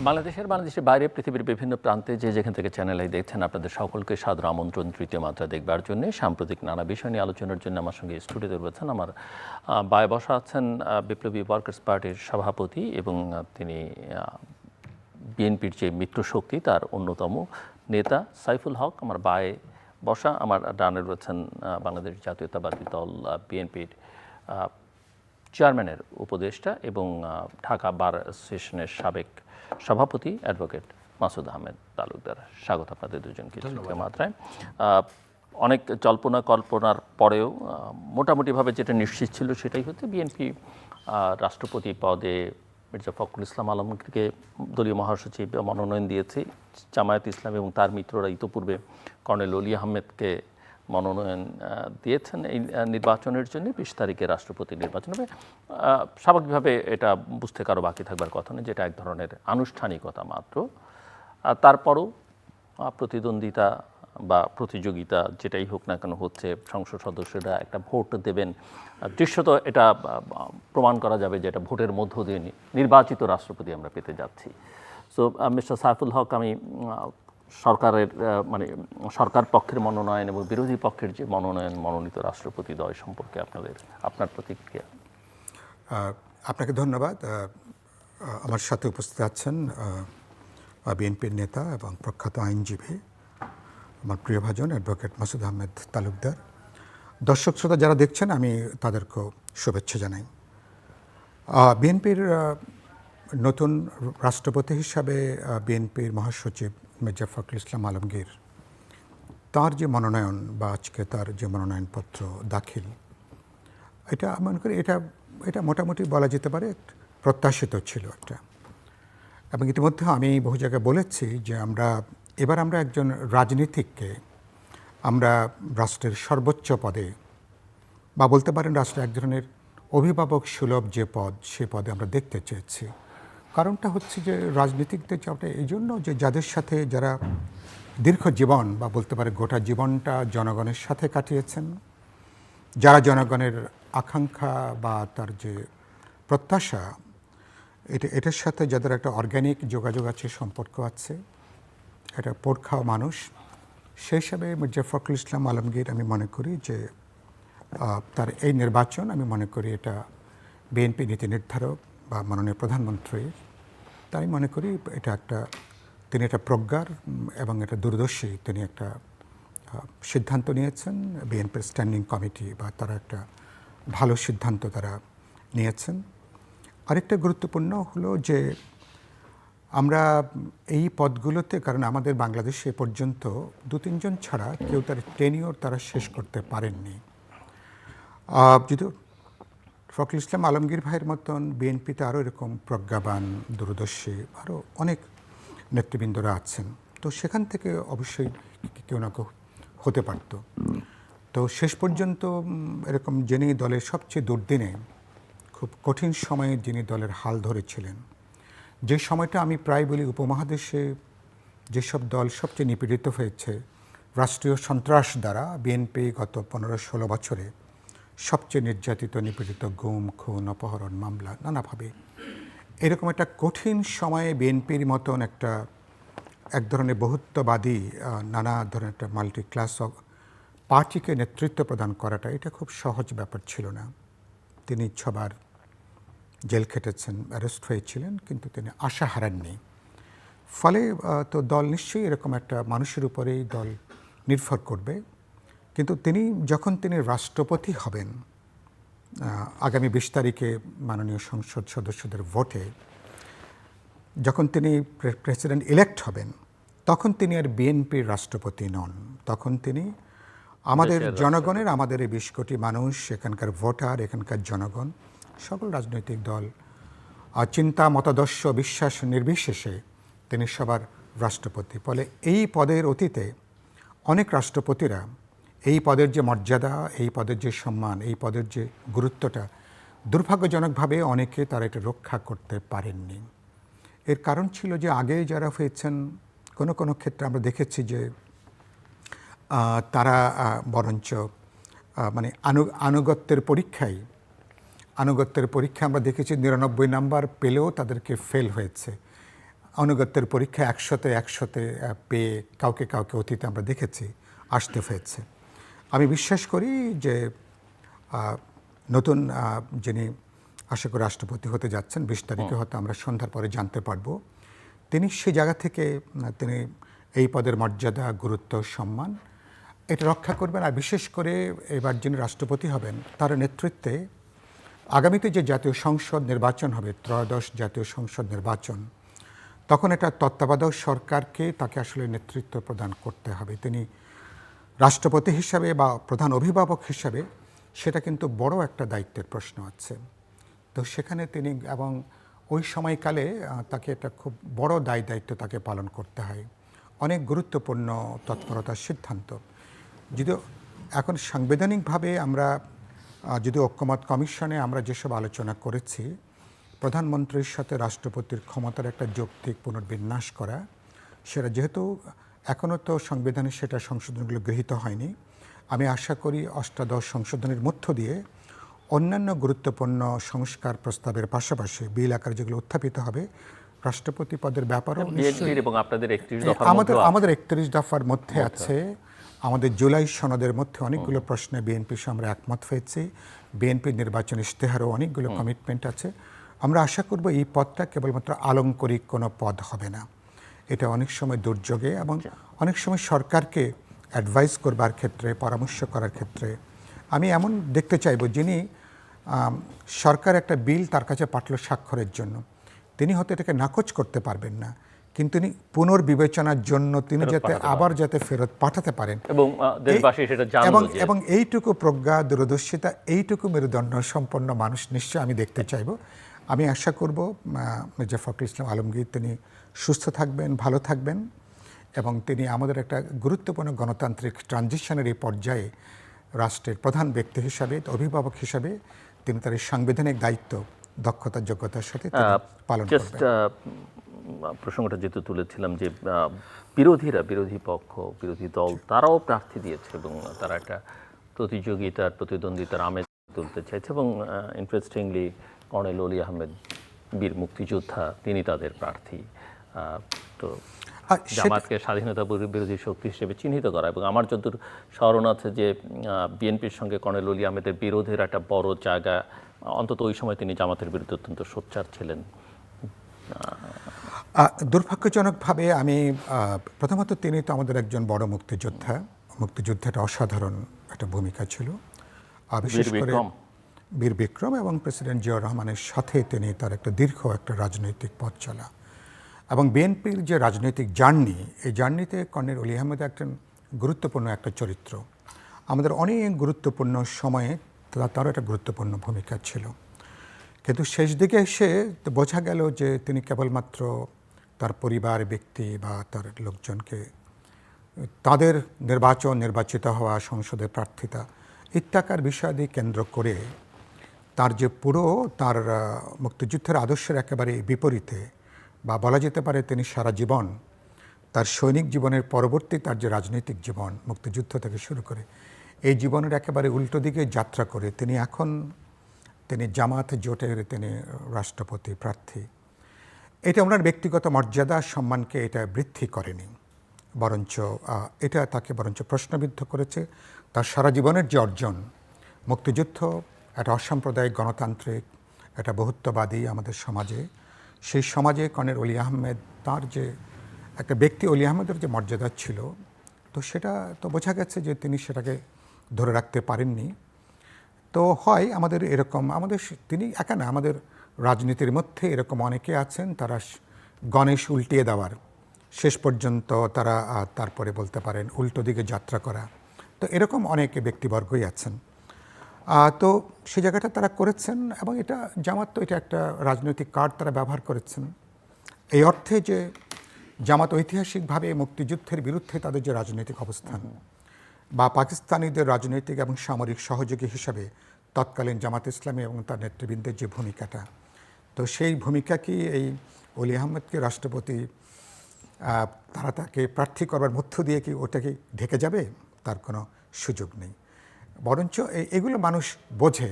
বাংলাদেশের বাইরে পৃথিবীর বিভিন্ন প্রান্তে যেখান থেকে চ্যানেল আই দেখছেন আপনাদের সকলকে সাদর আমন্ত্রণ তৃতীয় মাত্রা দেখবার জন্য। সাম্প্রতিক নানা বিষয় নিয়ে আলোচনার জন্য আমার সঙ্গে স্টুডিওতে রয়েছেন আমার বায়ে বসা আছেন বিপ্লবী ওয়ার্কার্স পার্টির সভাপতি এবং তিনি বিএনপির যে মিত্রশক্তি তার অন্যতম নেতা সাইফুল হক। আমার বায়ে বসা, আমার ডানে রয়েছেন বাংলাদেশ জাতীয়তাবাদী দল বিএনপির চেয়ারম্যানের উপদেষ্টা এবং ঢাকা বার অ্যাসোসিয়েশনের সাবেক সভাপতি অ্যাডভোকেট মাসুদ আহমেদ তালুকদার। স্বাগত আপনাদের দুজনকে তৃতীয় মাত্রায়। অনেক জল্পনা কল্পনার পরেও মোটামুটিভাবে যেটা নিশ্চিত ছিল সেটাই হচ্ছে বিএনপি রাষ্ট্রপতি পদে মির্জা ফখরুল ইসলাম আলমগীরকে দলীয় মহাসচিব মনোনয়ন দিয়েছে। জামায়াত ইসলাম এবং তার মিত্ররা ইতোপূর্বে কর্নেল অলি আহমেদকে মনোনয়ন দিয়েছেন এই নির্বাচনের জন্য। 20 তারিখে রাষ্ট্রপতি নির্বাচন হবে। স্বাভাবিকভাবে এটা বুঝতে কারো বাকি থাকবার কথা নয়, যেটা এক ধরনের আনুষ্ঠানিকতা মাত্র। তারপরও প্রতিদ্বন্দ্বিতা বা প্রতিযোগিতা যেটাই হোক না কেন হচ্ছে, সংসদ সদস্যরা একটা ভোট দেবেন। দৃশ্যত এটা প্রমাণ করা যাবে যে এটা ভোটের মধ্য দিয়ে নির্বাচিত রাষ্ট্রপতি আমরা পেতে যাচ্ছি। সো মিস্টার সাইফুল হক, আমি সরকারের সরকার পক্ষের মনোনয়ন এবং বিরোধী পক্ষের যে মনোনয়ন, মনোনীত রাষ্ট্রপতি দ্বয় সম্পর্কে আপনার প্রতিক্রিয়া। আপনাকে ধন্যবাদ। আমার সাথে উপস্থিত আছেন বিএনপির নেতা এবং প্রখ্যাত আইনজীবী আমার প্রিয়ভাজন অ্যাডভোকেট মাসুদ আহমেদ তালুকদার। দর্শক শ্রোতা যারা দেখছেন, আমি তাদেরকেও শুভেচ্ছা জানাই। বিএনপির নতুন রাষ্ট্রপতি হিসাবে বিএনপির মহাসচিব মির্জা ফখরুল ইসলাম আলমগীর, তার যে মনোনয়ন বা আজকে তার যে মনোনয়নপত্র দাখিল, এটা মনে করি এটা মোটামুটি বলা যেতে পারে প্রত্যাশিত ছিল একটা। এবং ইতিমধ্যে আমি বহু জায়গায় বলেছি যে এবার আমরা একজন রাজনীতিককে আমরা রাষ্ট্রের সর্বোচ্চ পদে বা বলতে পারেন রাষ্ট্রের এক ধরনের অভিভাবক সুলভ যে পদ, সে পদে আমরা দেখতে চেয়েছি। কারণটা হচ্ছে যে রাজনীতিকদের চাপটা এই জন্য যে যাদের সাথে যারা দীর্ঘ জীবন বা বলতে পারে গোটা জীবনটা জনগণের সাথে কাটিয়েছেন, যারা জনগণের আকাঙ্ক্ষা বা তার যে প্রত্যাশা এটার সাথে যাদের একটা অর্গ্যানিক যোগাযোগ আছে, সম্পর্ক আছে, এটা পোড় খাওয়া মানুষ, সেই হিসাবে মির্জা ফখরুল ইসলাম আলমগীর আমি মনে করি যে তার এই নির্বাচন, আমি মনে করি এটা বিএনপি নীতি নির্ধারক বা মাননীয় প্রধানমন্ত্রী, তাই মনে করি তিনি একটা প্রজ্ঞার এবং এটা দূরদর্শী তিনি একটা সিদ্ধান্ত নিয়েছেন। বিএনপির স্ট্যান্ডিং কমিটি বা তারা একটা ভালো সিদ্ধান্ত তারা নিয়েছেন। আরেকটা গুরুত্বপূর্ণ হলো যে আমরা এই পদগুলোতে, কারণ আমাদের বাংলাদেশে এ পর্যন্ত 2-3 জন ছাড়া কেউ তার টেনিওর তারা শেষ করতে পারেননি। যদি ফখরুল ইসলাম আলমগীর ভাইয়ের মতন বিএনপিতে আরও এরকম প্রজ্ঞাবান, দূরদর্শী আরও অনেক নেতৃবৃন্দরা আছেন, তো সেখান থেকে অবশ্যই কেউ না কেউ হতে পারত। তো শেষ পর্যন্ত এরকম যিনি দলের সবচেয়ে দুর্দিনে, খুব কঠিন সময়ে যিনি দলের হাল ধরেছিলেন, যে সময়টা আমি প্রায় বলি উপমহাদেশে যেসব দল সবচেয়ে নিপীড়িত হয়েছে রাষ্ট্রীয় সন্ত্রাস দ্বারা, বিএনপি গত 15-16 বছরে সবচেয়ে নির্যাতিত, নিপীড়িত, গুম, খুন, অপহরণ, মামলা নানাভাবে, এরকম একটা কঠিন সময়ে বিএনপির মতন এক ধরনের বহুত্ববাদী নানা ধরনের একটা মাল্টি ক্লাস পার্টিকে নেতৃত্ব প্রদান করাটা এটা খুব সহজ ব্যাপার ছিল না। তিনি 6 বার জেল খেটেছেন, অ্যারেস্ট হয়েছিলেন, কিন্তু তিনি আশা হারাননি। ফলে তো দল নিশ্চয়ই এরকম একটা মানুষের উপরেই দল নির্ভর করবে। কিন্তু যখন তিনি রাষ্ট্রপতি হবেন আগামী 20 তারিখে মাননীয় সংসদ সদস্যদের ভোটে, যখন তিনি প্রেসিডেন্ট ইলেক্ট হবেন, তখন তিনি আর বিএনপির রাষ্ট্রপতি নন, তখন তিনি আমাদের জনগণের, আমাদের এই 20 কোটি মানুষ, এখানকার ভোটার, এখানকার জনগণ, সকল রাজনৈতিক দল চিন্তা, মতাদর্শ, বিশ্বাস নির্বিশেষে তিনি সবার রাষ্ট্রপতি। ফলে এই পদের অতীতে অনেক রাষ্ট্রপতিরা এই পদের যে মর্যাদা, এই পদের যে সম্মান, এই পদের যে গুরুত্বটা দুর্ভাগ্যজনকভাবে অনেকে তারা এটা রক্ষা করতে পারেননি। এর কারণ ছিল যে আগে যারা হয়েছেন কোনো ক্ষেত্রে আমরা দেখেছি যে তারা বরঞ্চ আনুগত্যের পরীক্ষায় আমরা দেখেছি 99 নাম্বার পেলেও তাদেরকে ফেল হয়েছে। আনুগত্যের পরীক্ষা 100-তে পেয়ে কাউকে কাউকে অতীতে আমরা দেখেছি আসতে হয়েছে। আমি বিশ্বাস করি যে নতুন যিনি আশা করি রাষ্ট্রপতি হতে যাচ্ছেন 20 তারিখে, হয়তো আমরা সন্ধ্যার পরে জানতে পারবো, তিনি সেই জায়গা থেকে তিনি এই পদের মর্যাদা, গুরুত্ব, সম্মান এটা রক্ষা করবেন। আর বিশেষ করে এবার যিনি রাষ্ট্রপতি হবেন তার নেতৃত্বে আগামীতে যে জাতীয় সংসদ নির্বাচন হবে, ত্রয়োদশ জাতীয় সংসদ নির্বাচন, তখন এটা তত্ত্বাবধায়ক সরকারকে তাকে আসলে নেতৃত্ব প্রদান করতে হবে। তিনি রাষ্ট্রপতি হিসাবে বা প্রধান অভিভাবক হিসাবে সেটা কিন্তু বড় একটা দায়িত্বের প্রশ্ন আছে। তো সেখানে তিনি এবং ওই সময়কালে তাকে একটা খুব বড় দায়িত্ব তাকে পালন করতে হয়। অনেক গুরুত্বপূর্ণ তৎপরতার সিদ্ধান্ত। যদিও এখন সাংবিধানিকভাবে আমরা যদি ঐক্যমত কমিশনে আমরা যেসব আলোচনা করেছি, প্রধানমন্ত্রীর সাথে রাষ্ট্রপতির ক্ষমতার একটা যৌক্তিক পুনর্বিন্যাস করা, সেটা যেহেতু এখনও তো সংবিধানে সেটা সংশোধনগুলো গৃহীত হয়নি, আমি আশা করি অষ্টাদশ সংশোধনের মধ্য দিয়ে অন্যান্য গুরুত্বপূর্ণ সংস্কার প্রস্তাবের পাশাপাশি বিল আকারে যেগুলো উত্থাপিত হবে, রাষ্ট্রপতি পদের ব্যাপারও এবং আপনাদের আমাদের 31 দফার মধ্যে আছে। আমাদের জুলাই সনদের মধ্যে অনেকগুলো প্রশ্নে বিএনপির সঙ্গে আমরা একমত হয়েছি। বিএনপির নির্বাচন ইশতেহারও অনেকগুলো কমিটমেন্ট আছে। আমরা আশা করব এই পদটা কেবলমাত্র আলংকরিক কোনো পদ হবে না। এটা অনেক সময় দুর্যোগে এবং অনেক সময় সরকারকে অ্যাডভাইস করবার ক্ষেত্রে, পরামর্শ করার ক্ষেত্রে আমি এমন দেখতে চাইব, যিনি সরকার একটা বিল তার কাছে পাঠালো স্বাক্ষরের জন্য, তিনি হয়তো এটাকে নাকচ করতে পারবেন না, কিন্তু তিনি পুনর্বিবেচনার জন্য তিনি যাতে ফেরত পাঠাতে পারেন এবং এইটুকু প্রজ্ঞা, দূরদর্শিতা, এইটুকু মেরুদণ্ড সম্পন্ন মানুষ নিশ্চয় আমি দেখতে চাইব। আমি আশা করব মির্জা ফখরুল ইসলাম আলমগীর তিনি সুস্থ থাকবেন, ভালো থাকবেন এবং তিনি আমাদের একটা গুরুত্বপূর্ণ গণতান্ত্রিক ট্রানজিশনের এই পর্যায়ে রাষ্ট্রের প্রধান ব্যক্তি হিসাবে, অভিভাবক হিসাবে তিনি তার এই সাংবিধানিক দায়িত্ব দক্ষতা, যোগ্যতার সাথে পালন করবেন। প্রসঙ্গটা যেহেতু তুলেছিলাম যে বিরোধী পক্ষ, বিরোধী দল তারাও প্রার্থী দিয়েছে এবং তারা একটা প্রতিদ্বন্দ্বিতার আমেজ তুলতে চাইছে এবং ইন্টারেস্টিংলি কর্নেল অলি আহমেদ বীর মুক্তিযোদ্ধা, তিনি তাদের প্রার্থী। তো জামাতকে স্বাধীনতা বিরোধী শক্তি হিসেবে চিহ্নিত করা, এবং আমার যতদূর স্মরণ আছে যে বিএনপির সঙ্গে কর্নেল অলি আহমেদের বিরোধের একটা বড় জায়গা, অন্তত ওই সময় তিনি জামাতের বিরুদ্ধে অত্যন্ত সোচ্চার ছিলেন। দুর্ভাগ্যজনকভাবে আমি প্রথমত তিনি তো আমাদের একজন বড় মুক্তিযোদ্ধা, মুক্তিযুদ্ধের অসাধারণ একটা ভূমিকা ছিল, বিশেষ করে বীর বিক্রম এবং প্রেসিডেন্ট জিয়াউর রহমানের সাথে তিনি তার একটা দীর্ঘ একটা রাজনৈতিক পথ চলা এবং বিএনপির যে রাজনৈতিক জার্নি, এই জার্নিতে কর্নেল অলি আহমেদ একজন গুরুত্বপূর্ণ একটা চরিত্র। আমাদের অনেক গুরুত্বপূর্ণ সময়ে তারও একটা গুরুত্বপূর্ণ ভূমিকা ছিল, কিন্তু শেষ দিকে এসে বোঝা গেল যে তিনি কেবলমাত্র তার পরিবার, ব্যক্তি বা তার লোকজনকে তাদের নির্বাচিত হওয়া, সংসদে প্রার্থিতা ইত্যাকার বিষয়াদি কেন্দ্র করে তার যে পুরো তার মুক্তিযুদ্ধের আদর্শের একেবারে বিপরীতে, বা বলা যেতে পারে তিনি সারা জীবন তার সৈনিক জীবনের পরবর্তী তার যে রাজনৈতিক জীবন, মুক্তিযুদ্ধ থেকে শুরু করে এই জীবনের একেবারে উল্টো দিকে যাত্রা করে তিনি জামাত জোটের তিনি রাষ্ট্রপতি প্রার্থী। এটা ওনার ব্যক্তিগত মর্যাদা, সম্মানকে এটা বৃদ্ধি করেনি, বরঞ্চ এটা তাকে প্রশ্নবিদ্ধ করেছে। তার সারা জীবনের যে অর্জন, মুক্তিযুদ্ধ একটা অসাম্প্রদায়িক গণতান্ত্রিক, একটা বহুত্ববাদী আমাদের সমাজে, সেই সমাজে কর্নেল অলি আহমেদ তার যে একটা ব্যক্তি, অলি আহমেদের যে মর্যাদা ছিল, তো সেটা তো বোঝা গেছে যে তিনি সেটাকে ধরে রাখতে পারেননি। তো হয় আমাদের এরকম, তিনি একা না, আমাদের রাজনীতির মধ্যে এরকম অনেকে আছেন তারা গণেশ উল্টিয়ে দেওয়ার, শেষ পর্যন্ত তারা তারপরে বলতে পারেন উল্টো দিকে যাত্রা করা, তো এরকম অনেক ব্যক্তিবর্গই আছেন। তো সেই জায়গাটা তারা করেছেন এবং এটা জামাত তো এটা একটা রাজনৈতিক কার্ড তারা ব্যবহার করেছেন, এই অর্থে যে জামাত ঐতিহাসিকভাবে মুক্তিযুদ্ধের বিরুদ্ধে তাদের যে রাজনৈতিক অবস্থান বা পাকিস্তানিদের রাজনৈতিক এবং সামরিক সহযোগী হিসাবে তৎকালীন জামাত ইসলামী এবং তার নেতৃবৃন্দের যে ভূমিকাটা, তো সেই ভূমিকা কি এই অলি আহমেদকে রাষ্ট্রপতি তারা তাকে প্রার্থী করবার মধ্য দিয়ে কি ওটা কি ঢেকে যাবে? তার কোনো সুযোগ নেই, বরঞ্চ এগুলো মানুষ বোঝে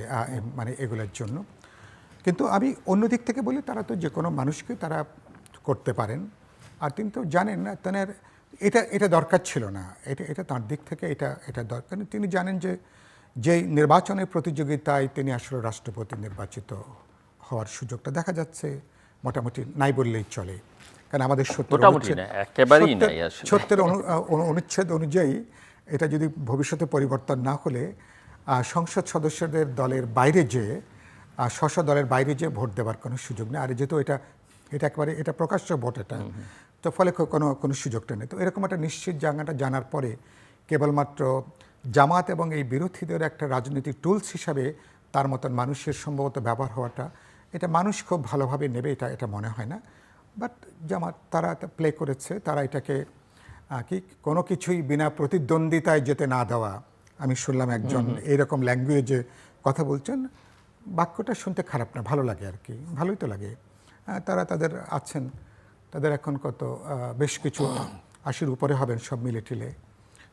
মানে এগুলোর জন্য। কিন্তু আমি অন্য দিক থেকে বলি, তারা তো যে কোনো মানুষকে তারা করতে পারেন। আর তিনি তো জানেন না তেনার এটা দরকার ছিল না, এটা তার দিক থেকে এটা দরকার। তিনি জানেন যে যেই নির্বাচনের প্রতিযোগিতায় তিনি আসলে রাষ্ট্রপতি নির্বাচিত হওয়ার সুযোগটা দেখা যাচ্ছে মোটামুটি নাই বললেই চলে। কারণ আমাদের সত্যের অনুচ্ছেদ অনুযায়ী এটা যদি ভবিষ্যতে পরিবর্তন না হলে সংসদ সদস্যদের দলের বাইরে যেয়ে স্ব দলের বাইরে যেয়ে ভোট দেওয়ার কোনো সুযোগ নেই। আর যেহেতু এটা একেবারে এটা প্রকাশ্য ভোট, এটা তো ফলে কোনো সুযোগটা নেই। তো এরকম একটা নিশ্চিত জায়গাটা জানার পরে কেবলমাত্র জামাত এবং এই বিরোধীদের একটা রাজনৈতিক টুলস হিসাবে তার মতন মানুষের সম্ভবত ব্যবহার হওয়াটা, এটা মানুষ খুব ভালোভাবে নেবে এটা মনে হয় না। বাট জামাত তারা প্লে করেছে, তারা এটাকে কোনো কিছুই বিনা প্রতিদ্বন্দ্বিতায় যেতে না দেওয়া। আমি শুনলাম একজন এইরকম ল্যাঙ্গুয়েজে কথা বলছেন, বাক্যটা শুনতে খারাপ না, ভালো লাগে আর কি, ভালোই তো লাগে। তারা তাদের আছেন, তাদের এখন বেশ কিছু 80-র উপরে হবেন সব মিলে টিলে,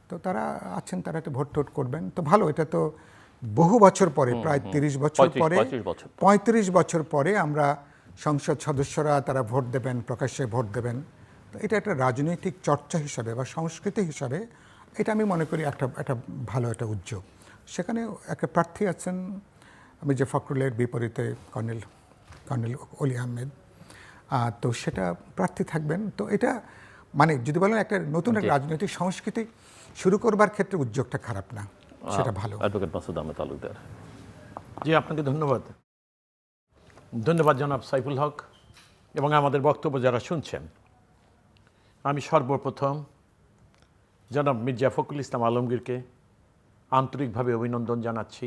তো তারা আছেন, তারা একটা ভোট টোট করবেন, তো ভালো। এটা তো বহু বছর পরে, প্রায় 30 বছর পরে, 35 বছর পরে আমরা সংসদ সদস্যরা তারা ভোট দেবেন, প্রকাশ্যে ভোট দেবেন। তো এটা একটা রাজনৈতিক চর্চা হিসাবে বা সংস্কৃতি হিসাবে এটা আমি মনে করি একটা ভালো একটা উদ্যোগ। সেখানে একটা প্রার্থী আছেন মির্জা ফখরুলের বিপরীতে কর্নেল অলি আহমেদ, তো সেটা প্রার্থী থাকবেন। তো এটা মানে যদি বলেন একটা নতুন একটা রাজনৈতিক সংস্কৃতি শুরু করবার ক্ষেত্রে উদ্যোগটা খারাপ না, সেটা ভালো। অ্যাডভোকেট মাসুদ আহমেদ তালুকদার। জি, আপনাকে ধন্যবাদ জনাব সাইফুল হক এবং আমাদের বক্তব্য যারা শুনছেন। আমি সর্বপ্রথম জনাব মির্জা ফখরুল ইসলাম আলমগীরকে আন্তরিকভাবে অভিনন্দন জানাচ্ছি।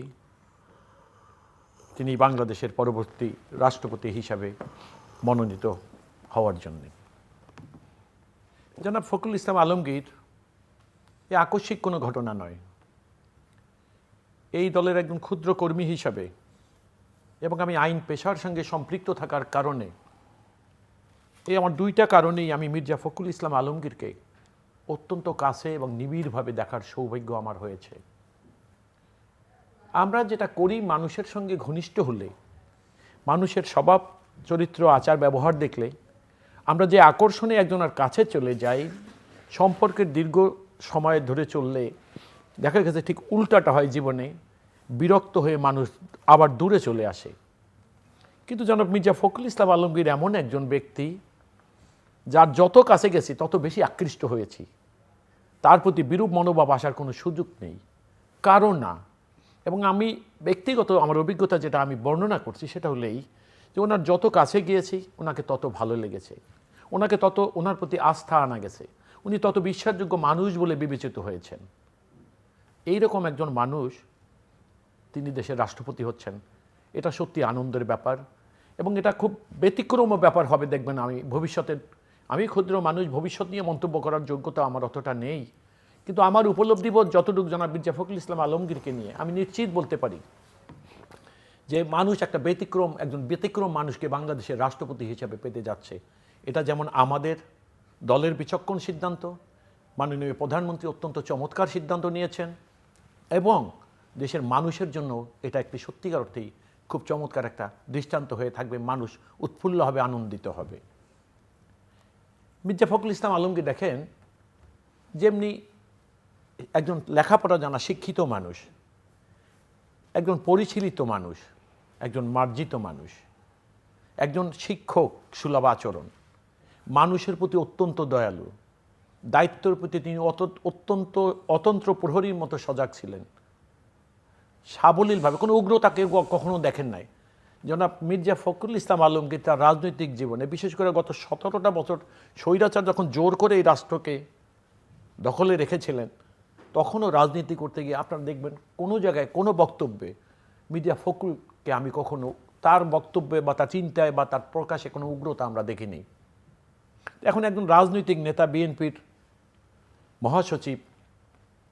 তিনি বাংলাদেশের পরবর্তী রাষ্ট্রপতি হিসাবে মনোনীত হওয়ার জন্য। জনাব ফখরুল ইসলাম আলমগীর এ আকস্মিক কোনো ঘটনা নয়। এই দলের একজন ক্ষুদ্র কর্মী হিসাবে এবং আমি আইন পেশার সঙ্গে সম্পৃক্ত থাকার কারণে, এই আমার দুইটা কারণেই আমি মির্জা ফখরুল ইসলাম আলমগীরকে অত্যন্ত কাছে এবং নিবিড়ভাবে দেখার সৌভাগ্য আমার হয়েছে। আমরা যেটা করি, মানুষের সঙ্গে ঘনিষ্ঠ হলে, মানুষের স্বভাব চরিত্র আচার ব্যবহার দেখলে আমরা যে আকর্ষণে একজনের কাছে চলে যাই, সম্পর্কের দীর্ঘ সময় ধরে চললে দেখা গেছে ঠিক উল্টাটা হয় জীবনে, বিরক্ত হয়ে মানুষ আবার দূরে চলে আসে। কিন্তু জনাব মির্জা ফখরুল ইসলাম আলমগীর এমন একজন ব্যক্তি যার যত কাছে গেছি তত বেশি আকৃষ্ট হয়েছি। তার প্রতি বিরূপ মনোভাব আসার কোনো সুযোগ নেই, কারণ না। এবং আমি ব্যক্তিগত আমার অভিজ্ঞতা যেটা আমি বর্ণনা করছি সেটা হলেই যে ওনার যত কাছে গিয়েছি ওনাকে তত ভালো লেগেছে, ওনাকে তত ওনার প্রতি আস্থা আনা গেছে, উনি তত বিশ্বাসযোগ্য মানুষ বলে বিবেচিত হয়েছেন। এইরকম একজন মানুষ তিনি দেশের রাষ্ট্রপতি হচ্ছেন, এটা সত্যি আনন্দের ব্যাপার। এবং এটা খুব ব্যতিক্রম ব্যাপার হবে দেখবেন। আমি ক্ষুদ্র মানুষ, ভবিষ্যৎ নিয়ে মন্তব্য করার যোগ্যতা আমার অতটা নেই, কিন্তু আমার উপলব্ধিবোধ যতটুকু জনাব মির্জা ফখরুল ইসলাম আলমগীরকে নিয়ে আমি নিশ্চিত বলতে পারি যে মানুষ একজন ব্যতিক্রম মানুষকে বাংলাদেশের রাষ্ট্রপতি হিসেবে পেতে যাচ্ছে। এটা যেমন আমাদের দলের বিচক্ষণ সিদ্ধান্ত, মাননীয় প্রধানমন্ত্রী অত্যন্ত চমৎকার সিদ্ধান্ত নিয়েছেন, এবং দেশের মানুষের জন্য এটা একটি সত্যিকার অর্থেই খুব চমৎকার একটা দৃষ্টান্ত হয়ে থাকবে। মানুষ উৎফুল্ল হবে, আনন্দিত হবে। মির্জা ফখরুল ইসলাম আলমগীর দেখেন, যেমনি একজন লেখাপড়া জানা শিক্ষিত মানুষ, একজন পরিশীলিত মানুষ, একজন মার্জিত মানুষ, একজন শিক্ষক সুলভ আচরণ, মানুষের প্রতি অত্যন্ত দয়ালু, দায়িত্বের প্রতি তিনি অত্যন্ত অতন্ত্র প্রহরীর মতো সজাগ ছিলেন, সাবলীলভাবে কোনো উগ্রতাকে কখনো দেখেন নাই। জনাব মির্জা ফখরুল ইসলাম আলমগীর তার রাজনৈতিক জীবনে, বিশেষ করে গত 17টা বছর স্বৈরাচার যখন জোর করে এই রাষ্ট্রকে দখলে রেখেছিলেন, তখনও রাজনীতি করতে গিয়ে আপনারা দেখবেন কোনো জায়গায় কোনো বক্তব্যে মির্জা ফখরুলকে আমি কখনো তার বক্তব্যে বা তার চিন্তায় বা তার প্রকাশে কোনো উগ্রতা আমরা দেখিনি। এখন একজন রাজনৈতিক নেতা, বিএনপির মহাসচিব,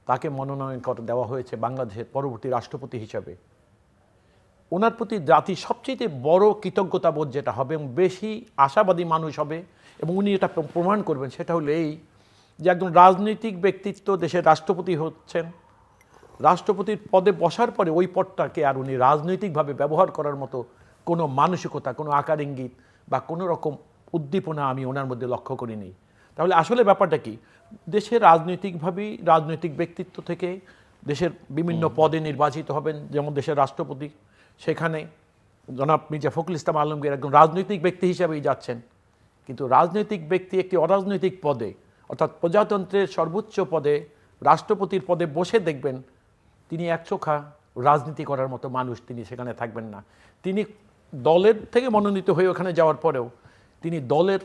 তাকে মনোনয়ন দেওয়া হয়েছে বাংলাদেশের পরবর্তী রাষ্ট্রপতি হিসাবে। ওনার প্রতি জাতির সবচেয়ে বড় কৃতজ্ঞতাবোধ যেটা হবে এবং বেশি আশাবাদী মানুষ হবে এবং উনি এটা প্রমাণ করবেন, সেটা হলো এই যে একজন রাজনৈতিক ব্যক্তিত্ব দেশের রাষ্ট্রপতি হচ্ছেন, রাষ্ট্রপতির পদে বসার পরে ওই পদটাকে আর উনি রাজনৈতিকভাবে ব্যবহার করার মতো কোনো মানসিকতা, কোনো আকার ইঙ্গিত বা কোনো রকম উদ্দীপনা আমি ওনার মধ্যে লক্ষ্য করিনি। তাহলে আসলে ব্যাপারটা কি, দেশের রাজনৈতিকভাবেই রাজনৈতিক ব্যক্তিত্ব থেকে দেশের বিভিন্ন পদে নির্বাচিত হবেন, যেমন দেশের রাষ্ট্রপতি, সেখানে জনাব মির্জা ফখরুল ইসলাম আলমগীর একজন রাজনৈতিক ব্যক্তি হিসাবেই যাচ্ছেন। কিন্তু রাজনৈতিক ব্যক্তি একটি অরাজনৈতিক পদে, অর্থাৎ প্রজাতন্ত্রের সর্বোচ্চ পদে, রাষ্ট্রপতির পদে বসে দেখবেন তিনি একচোখা রাজনীতি করার মতো মানুষ তিনি সেখানে থাকবেন না। তিনি দলের থেকে মনোনীত হয়ে ওখানে যাওয়ার পরেও তিনি দলের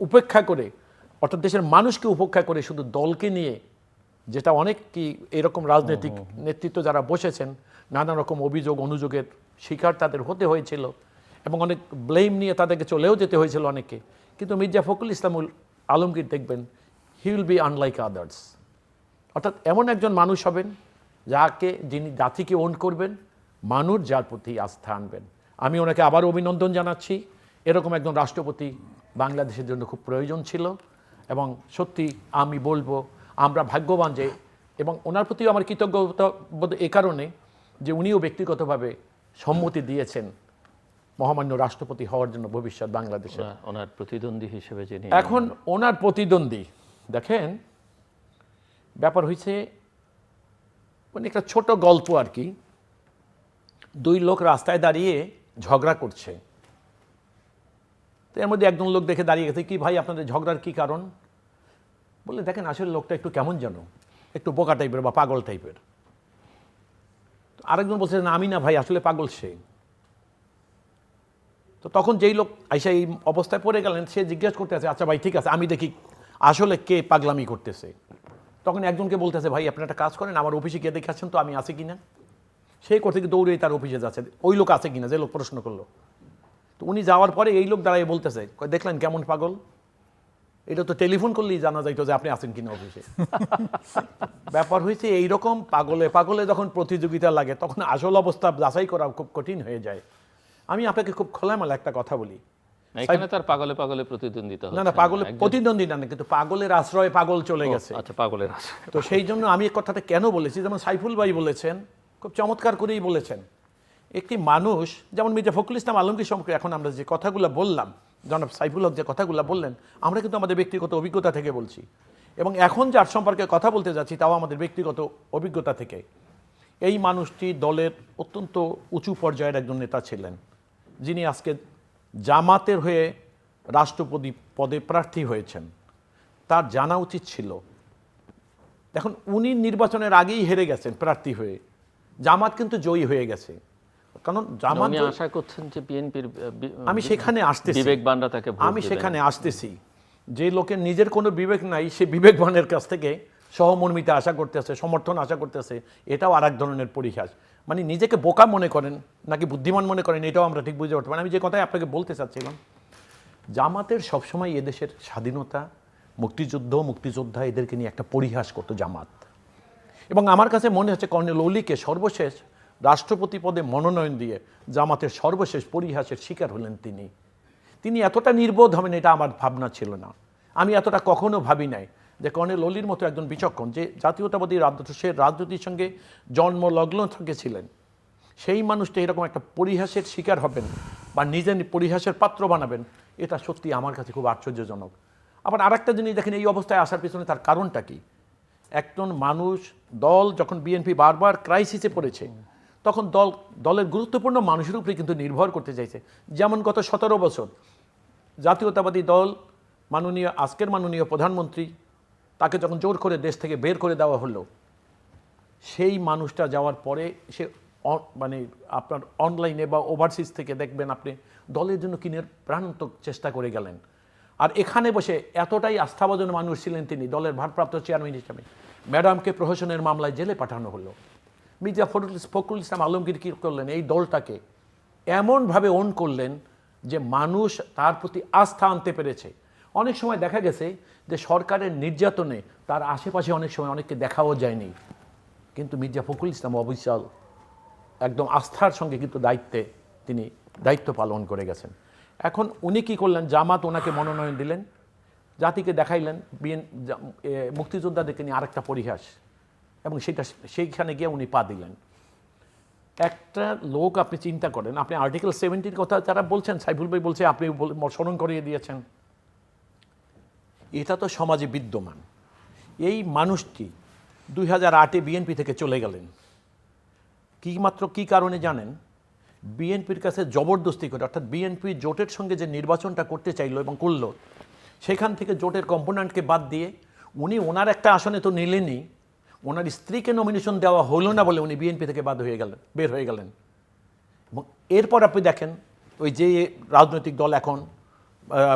উপেক্ষা করে, অর্থাৎ দেশের মানুষকে উপেক্ষা করে শুধু দলকে নিয়ে, যেটা অনেক কি এরকম রাজনৈতিক নেতৃত্ব যারা বসেছেন নানা রকম অভিযোগ অনুযোগের শিকার তাদের হতে হয়েছিল এবং অনেক ব্লেম নিয়ে তাদেরকে চলেও যেতে হয়েছিল অনেকে। কিন্তু মির্জা ফখরুল ইসলাম আলমগীর দেখবেন he will be unlike others, অর্থাৎ এমন একজন মানুষ হবেন যিনি জাতিকে ওন করবেন, মানুষ যার প্রতি আস্থা আনবেন। আমি ওনাকে আবার অভিনন্দন জানাচ্ছি। এরকম একজন রাষ্ট্রপতি বাংলাদেশের জন্য খুব প্রয়োজন ছিল এবং সত্যি আমি বলবো আমরা ভাগ্যবান যে, এবং ওনার প্রতিও আমার কৃতজ্ঞতা এ কারণে যে উনিও ব্যক্তিগতভাবে সম্মতি দিয়েছেন মহামান্য রাষ্ট্রপতি হওয়ার জন্য ভবিষ্যৎ বাংলাদেশে। ওনার প্রতিদ্বন্দ্বী হিসেবে যিনি এখন ওনার প্রতিদ্বন্দ্বী, দেখেন ব্যাপার হয়েছে মানে একটা ছোট গল্প আর কি। দুই লোক রাস্তায় দাঁড়িয়ে ঝগড়া করছে, তো এর মধ্যে একজন লোক দেখে দাঁড়িয়ে গেছে, কি ভাই আপনাদের ঝগড়ার কি কারণ? বলে দেখেন আসলে লোকটা একটু কেমন যেন, একটু বোকা টাইপের বা পাগল টাইপের। আরেকজন বলছে না আমি না ভাই, আসলে পাগল সে। তো তখন যেই লোক আইসা এই অবস্থায় পড়ে গেলেন, সে জিজ্ঞেস করতে আছে, আচ্ছা ভাই ঠিক আছে আমি দেখি আসলে কে পাগলামি করতেছে। তখন একজনকে বলতেছে, ভাই আপনি একটা কাজ করেন, আমার অফিসে গিয়ে দেখাচ্ছেন তো আমি আছি কিনা। সেই করতে গিয়ে দৌড়ে তার অফিসে যাচ্ছে, ওই লোক আছে কিনা যে লোক প্রশ্ন করলো। তো উনি যাওয়ার পরে এই লোক দাঁড়িয়ে বলতেছে, দেখলেন কেমন পাগল, এটা তো টেলিফোন করলেই জানা যাইতো যে আপনি আছেন কিনা অফিসে। ব্যাপার হয়েছে এইরকম পাগলে পাগলে যখন প্রতিযোগিতা লাগে তখন আসল অবস্থা যাচাই করা খুব কঠিন হয়ে যায়। আমি আপনাকে খুব খোলামেলা একটা কথা বলি, এখানে তার পাগলে পাগলে প্রতিদ্বন্দ্বিতা না না পাগলে প্রতিদ্বন্দ্বী না, কিন্তু পাগলের আশ্রয়ে পাগল চলে গেছে। আচ্ছা, পাগলের আশ্রয়। তো সেই জন্য আমি এই কথাটা কেন বলেছি, যেমন সাইফুল ভাই বলেছেন, খুব চমৎকার করেই বলেছেন, একটি মানুষ যেমন মির্জা ফখরুল ইসলাম আলমগীর সম্পর্কে এখন আমরা যে কথাগুলো বললাম, জনাব সাইফুল হক যে কথাগুলো বললেন, আমরা কিন্তু আমাদের ব্যক্তিগত অভিজ্ঞতা থেকে বলছি এবং এখন যার সম্পর্কে কথা বলতে যাচ্ছি তাও আমাদের ব্যক্তিগত অভিজ্ঞতা থেকে। এই মানুষটি দলের অত্যন্ত উঁচু পর্যায়ের একজন নেতা ছিলেন, যিনি আজকে জামাতের হয়ে রাষ্ট্রপতি পদে প্রার্থী হয়েছেন। তার জানা উচিত ছিল, দেখুন উনি নির্বাচনের আগেই হেরে গেছেন প্রার্থী হয়ে, জামাত কিন্তু জয়ী হয়ে গেছে। কারণ জামাত আশা করছেন যে বিএনপির আমি সেখানে আসতেছি, বিবেকবানরা তাকে ভোট আমি দেবেন। সেখানে আসতেছি, যে লোকের নিজের কোনো বিবেক নাই সে বিবেকবানের কাছ থেকে সহমর্মিতা আশা করতেছে, সমর্থন আশা করতেছে, এটাও আর এক ধরনের পরিহাস। মানে নিজেকে বোকা মনে করেন নাকি বুদ্ধিমান মনে করেন এটাও আমরা ঠিক বুঝে উঠতে পারি। আমি যে কথাই আপনাকে বলতে চাচ্ছিলাম, জামাতের সবসময় এদেশের স্বাধীনতা, মুক্তিযোদ্ধা এদেরকে নিয়ে একটা পরিহাস করতো জামাত। এবং আমার কাছে মনে হচ্ছে কর্নেল অলিকে সর্বশেষ রাষ্ট্রপতি পদে মনোনয়ন দিয়ে জামাতের সর্বশেষ পরিহাসের শিকার হলেন তিনি এতটা নির্বোধ হবেন এটা আমার ভাবনা ছিল না। আমি এতটা কখনো ভাবি নাই যে কর্নেল অলির মতো একজন বিচক্ষণ, যে জাতীয়তাবাদী সে রাজনীতির সঙ্গে জন্মলগ্ন থেকেছিলেন, সেই মানুষটা এরকম একটা পরিহাসের শিকার হবেন বা নিজের পরিহাসের পাত্র বানাবেন, এটা সত্যি আমার কাছে খুব আশ্চর্যজনক। আবার আরেকটা জিনিস দেখেন, এই অবস্থায় আসার পিছনে তার কারণটা কি? একজন মানুষ, দল যখন বিএনপি বারবার ক্রাইসিসে পড়েছে তখন দলের গুরুত্বপূর্ণ মানুষের উপরে কিন্তু নির্ভর করতে চাইছে। যেমন গত 17 বছর জাতীয়তাবাদী দল আজকের মাননীয় প্রধানমন্ত্রী তাকে যখন জোর করে দেশ থেকে বের করে দেওয়া হলো, সেই মানুষটা যাওয়ার পরে সে মানে আপনার অনলাইনে বা ওভারসিজ থেকে দেখবেন আপনি দলের জন্য কিনের প্রাণান্তক চেষ্টা করে গেলেন। আর এখানে বসে এতটাই আস্থাভাজন মানুষ ছিলেন তিনি, দলের ভারপ্রাপ্ত চেয়ারম্যান হিসাবে ম্যাডামকে প্রহসনের মামলায় জেলে পাঠানো হলো। মির্জা ফখরুল ইসলাম আলমগীর কী করলেন, এই দলটাকে এমনভাবে ওন করলেন যে মানুষ তার প্রতি আস্থা আনতে পেরেছে। অনেক সময় দেখা গেছে যে সরকারের নির্যাতনে তার আশেপাশে অনেক সময় অনেককে দেখাও যায়নি, কিন্তু মির্জা ফখরুল ইসলাম অবিচল একদম আস্থার সঙ্গে কিন্তু তিনি দায়িত্ব পালন করে গেছেন। এখন উনি কী করলেন, জামাত ওনাকে মনোনয়ন দিলেন, জাতিকে দেখাইলেন মুক্তিযোদ্ধাদেরকে নিয়ে আরেকটা পরিহাস, এবং সেইখানে গিয়ে উনি পা দিলেন। একটা লোক আপনি চিন্তা করেন, আপনি আর্টিকেল 70 কথা যারা বলছেন, সাইফুল ভাই বলছে, আপনি স্মরণ করিয়ে দিয়েছেন, এটা তো সমাজে বিদ্যমান। এই মানুষটি 2008-এ বিএনপি থেকে চলে গেলেন কি কারণে জানেন? বিএনপির কাছে জবরদস্তি করে, অর্থাৎ বিএনপি জোটের সঙ্গে যে নির্বাচনটা করতে চাইলো এবং করলো, সেখান থেকে জোটের কম্পোনেন্টকে বাদ দিয়ে উনি ওনার একটা আসনে তো নিলেনই, ওনার স্ত্রীকে নমিনেশন দেওয়া হলো না বলে উনি বিএনপি থেকে বের হয়ে গেলেন। এবং এরপর আপনি দেখেন ওই যে রাজনৈতিক দল এখন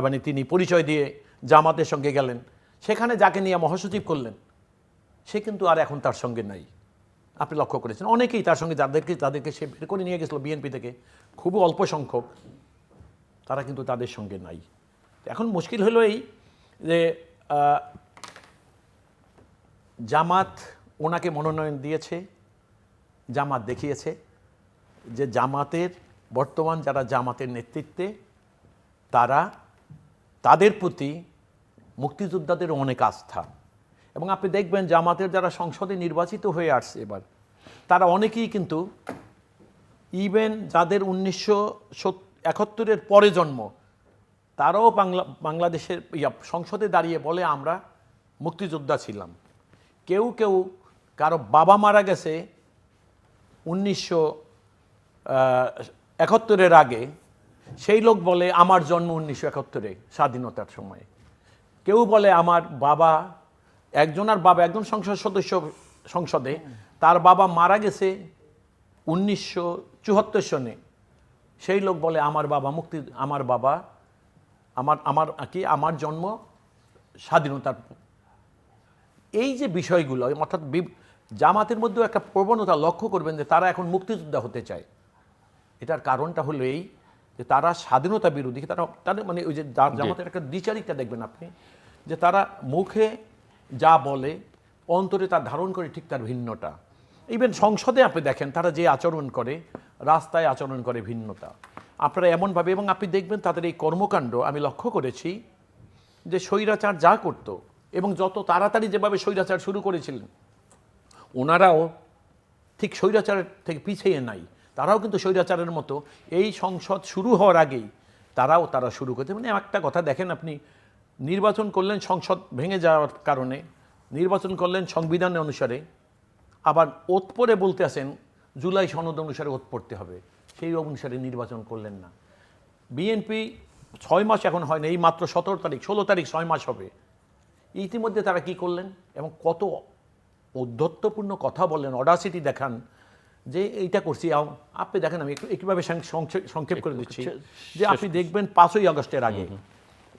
মানে তিনি পরিচয় দিয়ে জামাতের সঙ্গে গেলেন, সেখানে যাকে নিয়ে মহাসচিব করলেন সে কিন্তু আর এখন তার সঙ্গে নাই। আপনি লক্ষ্য করেছেন অনেকেই তার সঙ্গে তাদেরকে সে বের করে নিয়ে গেছিল বিএনপি থেকে, খুবই অল্প সংখ্যক, তারা কিন্তু তাদের সঙ্গে নাই। এখন মুশকিল হলো এই যে জামাত ওনাকে মনোনয়ন দিয়েছে, জামাত দেখিয়েছে যে জামাতের বর্তমান যারা জামাতের নেতৃত্বে তাদের প্রতি মুক্তিযোদ্ধাদের অনেক আস্থা। এবং আপনি দেখবেন জামাতের যারা সংসদে নির্বাচিত হয়ে আসছে এবার, তারা অনেকেই কিন্তু ইভেন যাদের 1971-এর পরে জন্ম, তারাও বাংলাদেশের সংসদে দাঁড়িয়ে বলে আমরা মুক্তিযোদ্ধা ছিলাম। কেউ কারো বাবা মারা গেছে 1971-এর আগে, সেই লোক বলে আমার জন্ম 1971-এ স্বাধীনতার সময়। কেউ বলে আমার বাবা, একজন সংসদ সদস্য সংসদে, তার বাবা মারা গেছে 1974 সনে, সেই লোক বলে আমার জন্ম স্বাধীনতার। এই যে বিষয়গুলো, অর্থাৎ জামাতের মধ্যেও একটা প্রবণতা লক্ষ্য করবেন যে তারা এখন মুক্তিযোদ্ধা হতে চায়। এটার কারণটা হলো এই যে তারা স্বাধীনতা বিরোধী, তাদের মানে ওই যে জামাতের একটা দ্বিচারিতা দেখবেন আপনি, যে তারা মুখে যা বলে অন্তরে তার ধারণ করে ঠিক তার ভিন্নটা। ইভেন সংসদে আপনি দেখেন তারা যে আচরণ করে, রাস্তায় আচরণ করে ভিন্নতা। আপনারা এমনভাবে, এবং আপনি দেখবেন তাদের এই কর্মকাণ্ড আমি লক্ষ্য করেছি যে স্বৈরাচার যা করতো এবং যত তাড়াতাড়ি যেভাবে স্বৈরাচার শুরু করেছিলেন, ওনারাও ঠিক স্বৈরাচারের থেকে পিছিয়ে নাই। তারাও কিন্তু স্বৈরাচারের মতো এই সংসদ শুরু হওয়ার আগেই তারা শুরু করতে, মানে একটা কথা দেখেন, আপনি নির্বাচন করলেন সংসদ ভেঙে যাওয়ার কারণে, নির্বাচন করলেন সংবিধান অনুসারে, আবার ওত পরে বলতে আসেন জুলাই সনদ অনুসারে ওত পড়তে হবে, সেই অনুসারে নির্বাচন করলেন না। বিএনপি 6 মাস এখন হয় না, এই মাত্র 16 তারিখ 6 মাস হবে। ইতিমধ্যে তারা কি করলেন এবং কত ঔদ্ধত্যপূর্ণ কথা বললেন, অডাসিটি দেখান যে এইটা করছি। আপনি দেখেন, আমি একইভাবে সংক্ষেপ করে দিচ্ছি, যে আপনি দেখবেন 5ই আগস্টের আগে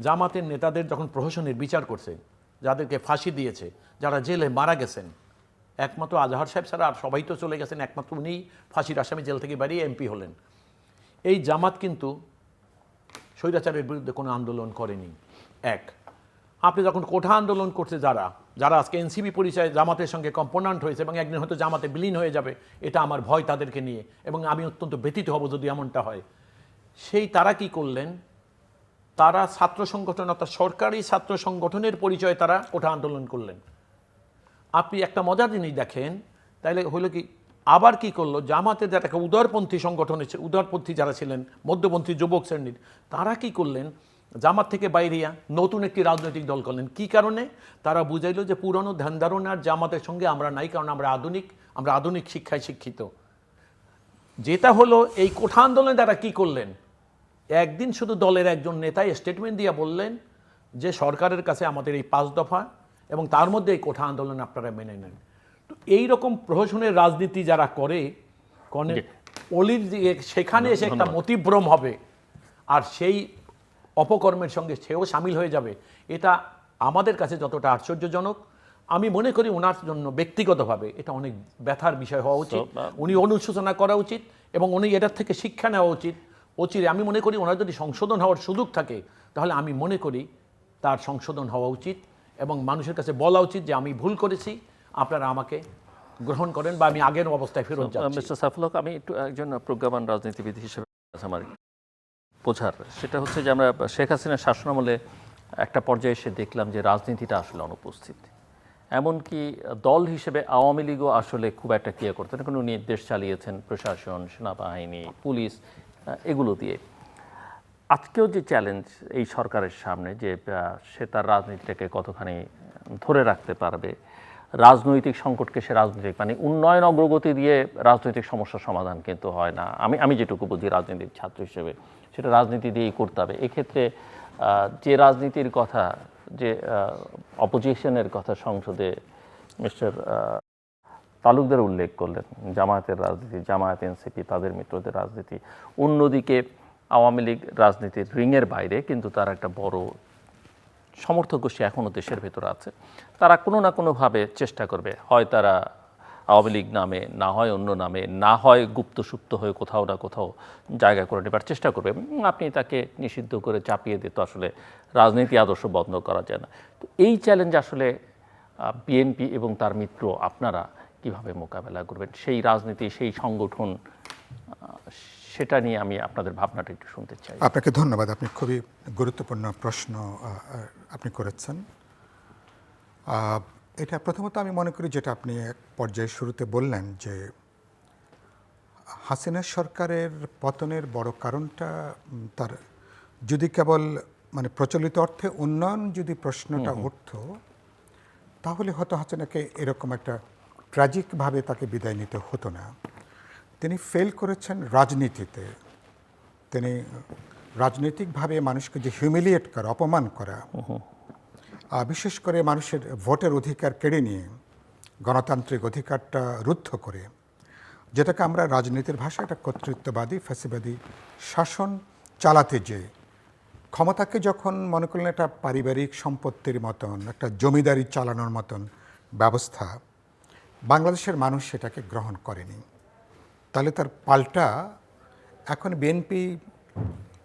জামাতের নেতাদের যখন প্রহসনের বিচার করছে, যাদেরকে ফাঁসি দিয়েছে, যারা জেলে মারা গেছেন, একমাত্র আজহার সাহেব ছাড়া আর সবাই তো চলে গেছেন, একমাত্র উনিই ফাঁসির আসামি জেল থেকে বেরিয়ে এমপি হলেন। এই জামাত কিন্তু স্বৈরাচারের বিরুদ্ধে কোনো আন্দোলন করেনি। আপনি যখন কোঠা আন্দোলন করছে যারা আজকে এনসিপি পরিচয়ে জামাতের সঙ্গে কম্পোনেন্ট হয়েছে এবং একদিন হয়তো জামাতে বিলীন হয়ে যাবে, এটা আমার ভয় তাদেরকে নিয়ে, এবং আমি অত্যন্ত ব্যথিত হব যদি এমনটা হয়। তারা কি করলেন, তারা ছাত্র সংগঠন, অর্থাৎ সরকারি ছাত্র সংগঠনের পরিচয়ে তারা কোঠা আন্দোলন করলেন। আপনি একটা মজার জিনিস দেখেন, তাইলে হলো কি, আবার কি করলো, জামাতের যারা একটা উদারপন্থী সংগঠন, উদারপন্থী যারা ছিলেন মধ্যপন্থী যুবক শ্রেণীর, তারা কি করলেন, জামাত থেকে বাইরিয়া নতুন একটি রাজনৈতিক দল করলেন। কি কারণে? তারা বুঝাইল যে পুরনো ধ্যান ধারণার জামাতের সঙ্গে আমরা নাই, কারণ আমরা আধুনিক শিক্ষায় শিক্ষিত। যেটা হলো এই কোঠা আন্দোলনে তারা কি করলেন, একদিন শুধু দলের একজন নেতাই স্টেটমেন্ট দিয়ে বললেন যে সরকারের কাছে আমাদের এই 5 দফা এবং তার মধ্যে এই কোঠা আন্দোলন আপনারা মেনে নেন। তো এইরকম প্রহসনের রাজনীতি যারা করে, অলির সেখানে এসে একটা মতিভ্রম হবে আর সেই অপকর্মের সঙ্গে সেও সামিল হয়ে যাবে, এটা আমাদের কাছে যতটা আশ্চর্যজনক, আমি মনে করি ওনার জন্য ব্যক্তিগতভাবে এটা অনেক ব্যথার বিষয় হওয়া উচিত। উনি অনুশোচনা করা উচিত এবং উনি এটার থেকে শিক্ষা নেওয়া উচিত। আমি মনে করি ওনার যদি সংশোধন হওয়ার সুযোগ থাকে, তাহলে আমি মনে করি তার সংশোধন হওয়া উচিত এবং মানুষের কাছে বলা উচিত যে আমি ভুল করেছি, আপনারা আমাকে গ্রহণ করেন বা আমি আগের অবস্থায় ফেরত যাচ্ছি। মিস্টার সাইফুল হক, আমি একটু একজন প্রজ্ঞাবান রাজনীতিবিদ হিসেবে আমার বোঝার, সেটা হচ্ছে যে আমরা শেখ হাসিনার শাসনামলে একটা পর্যায়ে এসে দেখলাম যে রাজনীতিটা আসলে অনুপস্থিত। এমনকি দল হিসেবে আওয়ামী লীগও আসলে খুব একটা ক্রিয়া করতেন, কোনো নির্দেশ চালিয়েছেন প্রশাসন, সেনাবাহিনী, পুলিশ, এগুলো দিয়ে। আজকেও যে চ্যালেঞ্জ এই সরকারের সামনে যে সে তার রাজনীতিটাকে কতখানি ধরে রাখতে পারবে, রাজনৈতিক সংকটকে সে রাজনৈতিক মানে উন্নয়ন অগ্রগতি দিয়ে রাজনৈতিক সমস্যার সমাধান কিন্তু হয় না। আমি যেটুকু বুঝি রাজনীতির ছাত্র হিসেবে সেটা রাজনীতি দিয়েই করতে হবে। এক্ষেত্রে যে রাজনীতির কথা, যে অপোজিশনের কথা সংসদে মিস্টার তালুকদার উল্লেখ করলেন, জামায়াতের রাজনীতি, জামায়াত এনসিপি তাদের মিত্রদের রাজনীতি, অন্যদিকে আওয়ামী লীগ রাজনীতির রিংয়ের বাইরে কিন্তু তার একটা বড় সমর্থক গোষ্ঠী এখনও দেশের ভেতরে আছে। তারা কোনো না কোনোভাবে চেষ্টা করবে, হয় তারা আওয়ামী লীগ নামে, না হয় অন্য নামে, না হয় গুপ্ত সুপ্ত হয়ে কোথাও না কোথাও জায়গা করে নেবার চেষ্টা করবে। আপনি তাকে নিষিদ্ধ করে চাপিয়ে দিতে আসলে রাজনীতি আদর্শ বন্ধ করা যায় না। তো এই চ্যালেঞ্জ আসলে বিএনপি এবং তার মিত্র আপনারা কিভাবে মোকাবেলা করবেন, সেই রাজনীতি, সেই সংগঠন, সেটা নিয়ে আমি আপনাদের ভাবনাটা একটু শুনতে চাই। আপনাকে ধন্যবাদ। আপনি খুবই গুরুত্বপূর্ণ প্রশ্ন আপনি করেছেন। এটা প্রথমত আমি মনে করি যেটা আপনি এক পর্যায়ে শুরুতে বললেন যে হাসিনা সরকারের পতনের বড় কারণটা তার যদি কেবল মানে প্রচলিত অর্থে উন্নয়ন যদি প্রশ্নটা উঠত, তাহলে হয়তো হাসিনাকে এরকম একটা ট্র্যাজিকভাবে তাকে বিদায় নিতে হতো না। তিনি ফেল করেছেন রাজনীতিতে। তিনি রাজনৈতিকভাবে মানুষকে যে হিউমিলিয়েট করা, অপমান করা, বিশেষ করে মানুষের ভোটের অধিকার কেড়ে নিয়ে গণতান্ত্রিক অধিকারটা রুদ্ধ করে, যেটাকে আমরা রাজনীতির ভাষায় একটা কর্তৃত্ববাদী ফ্যাসিবাদী শাসন চালাতে যে ক্ষমতাকে যখন মনে করলেন একটা পারিবারিক সম্পত্তির মতন, একটা জমিদারি চালানোর মতন ব্যবস্থা, বাংলাদেশের মানুষ সেটাকে গ্রহণ করেনি। তাহলে তার পাল্টা এখন বিএনপি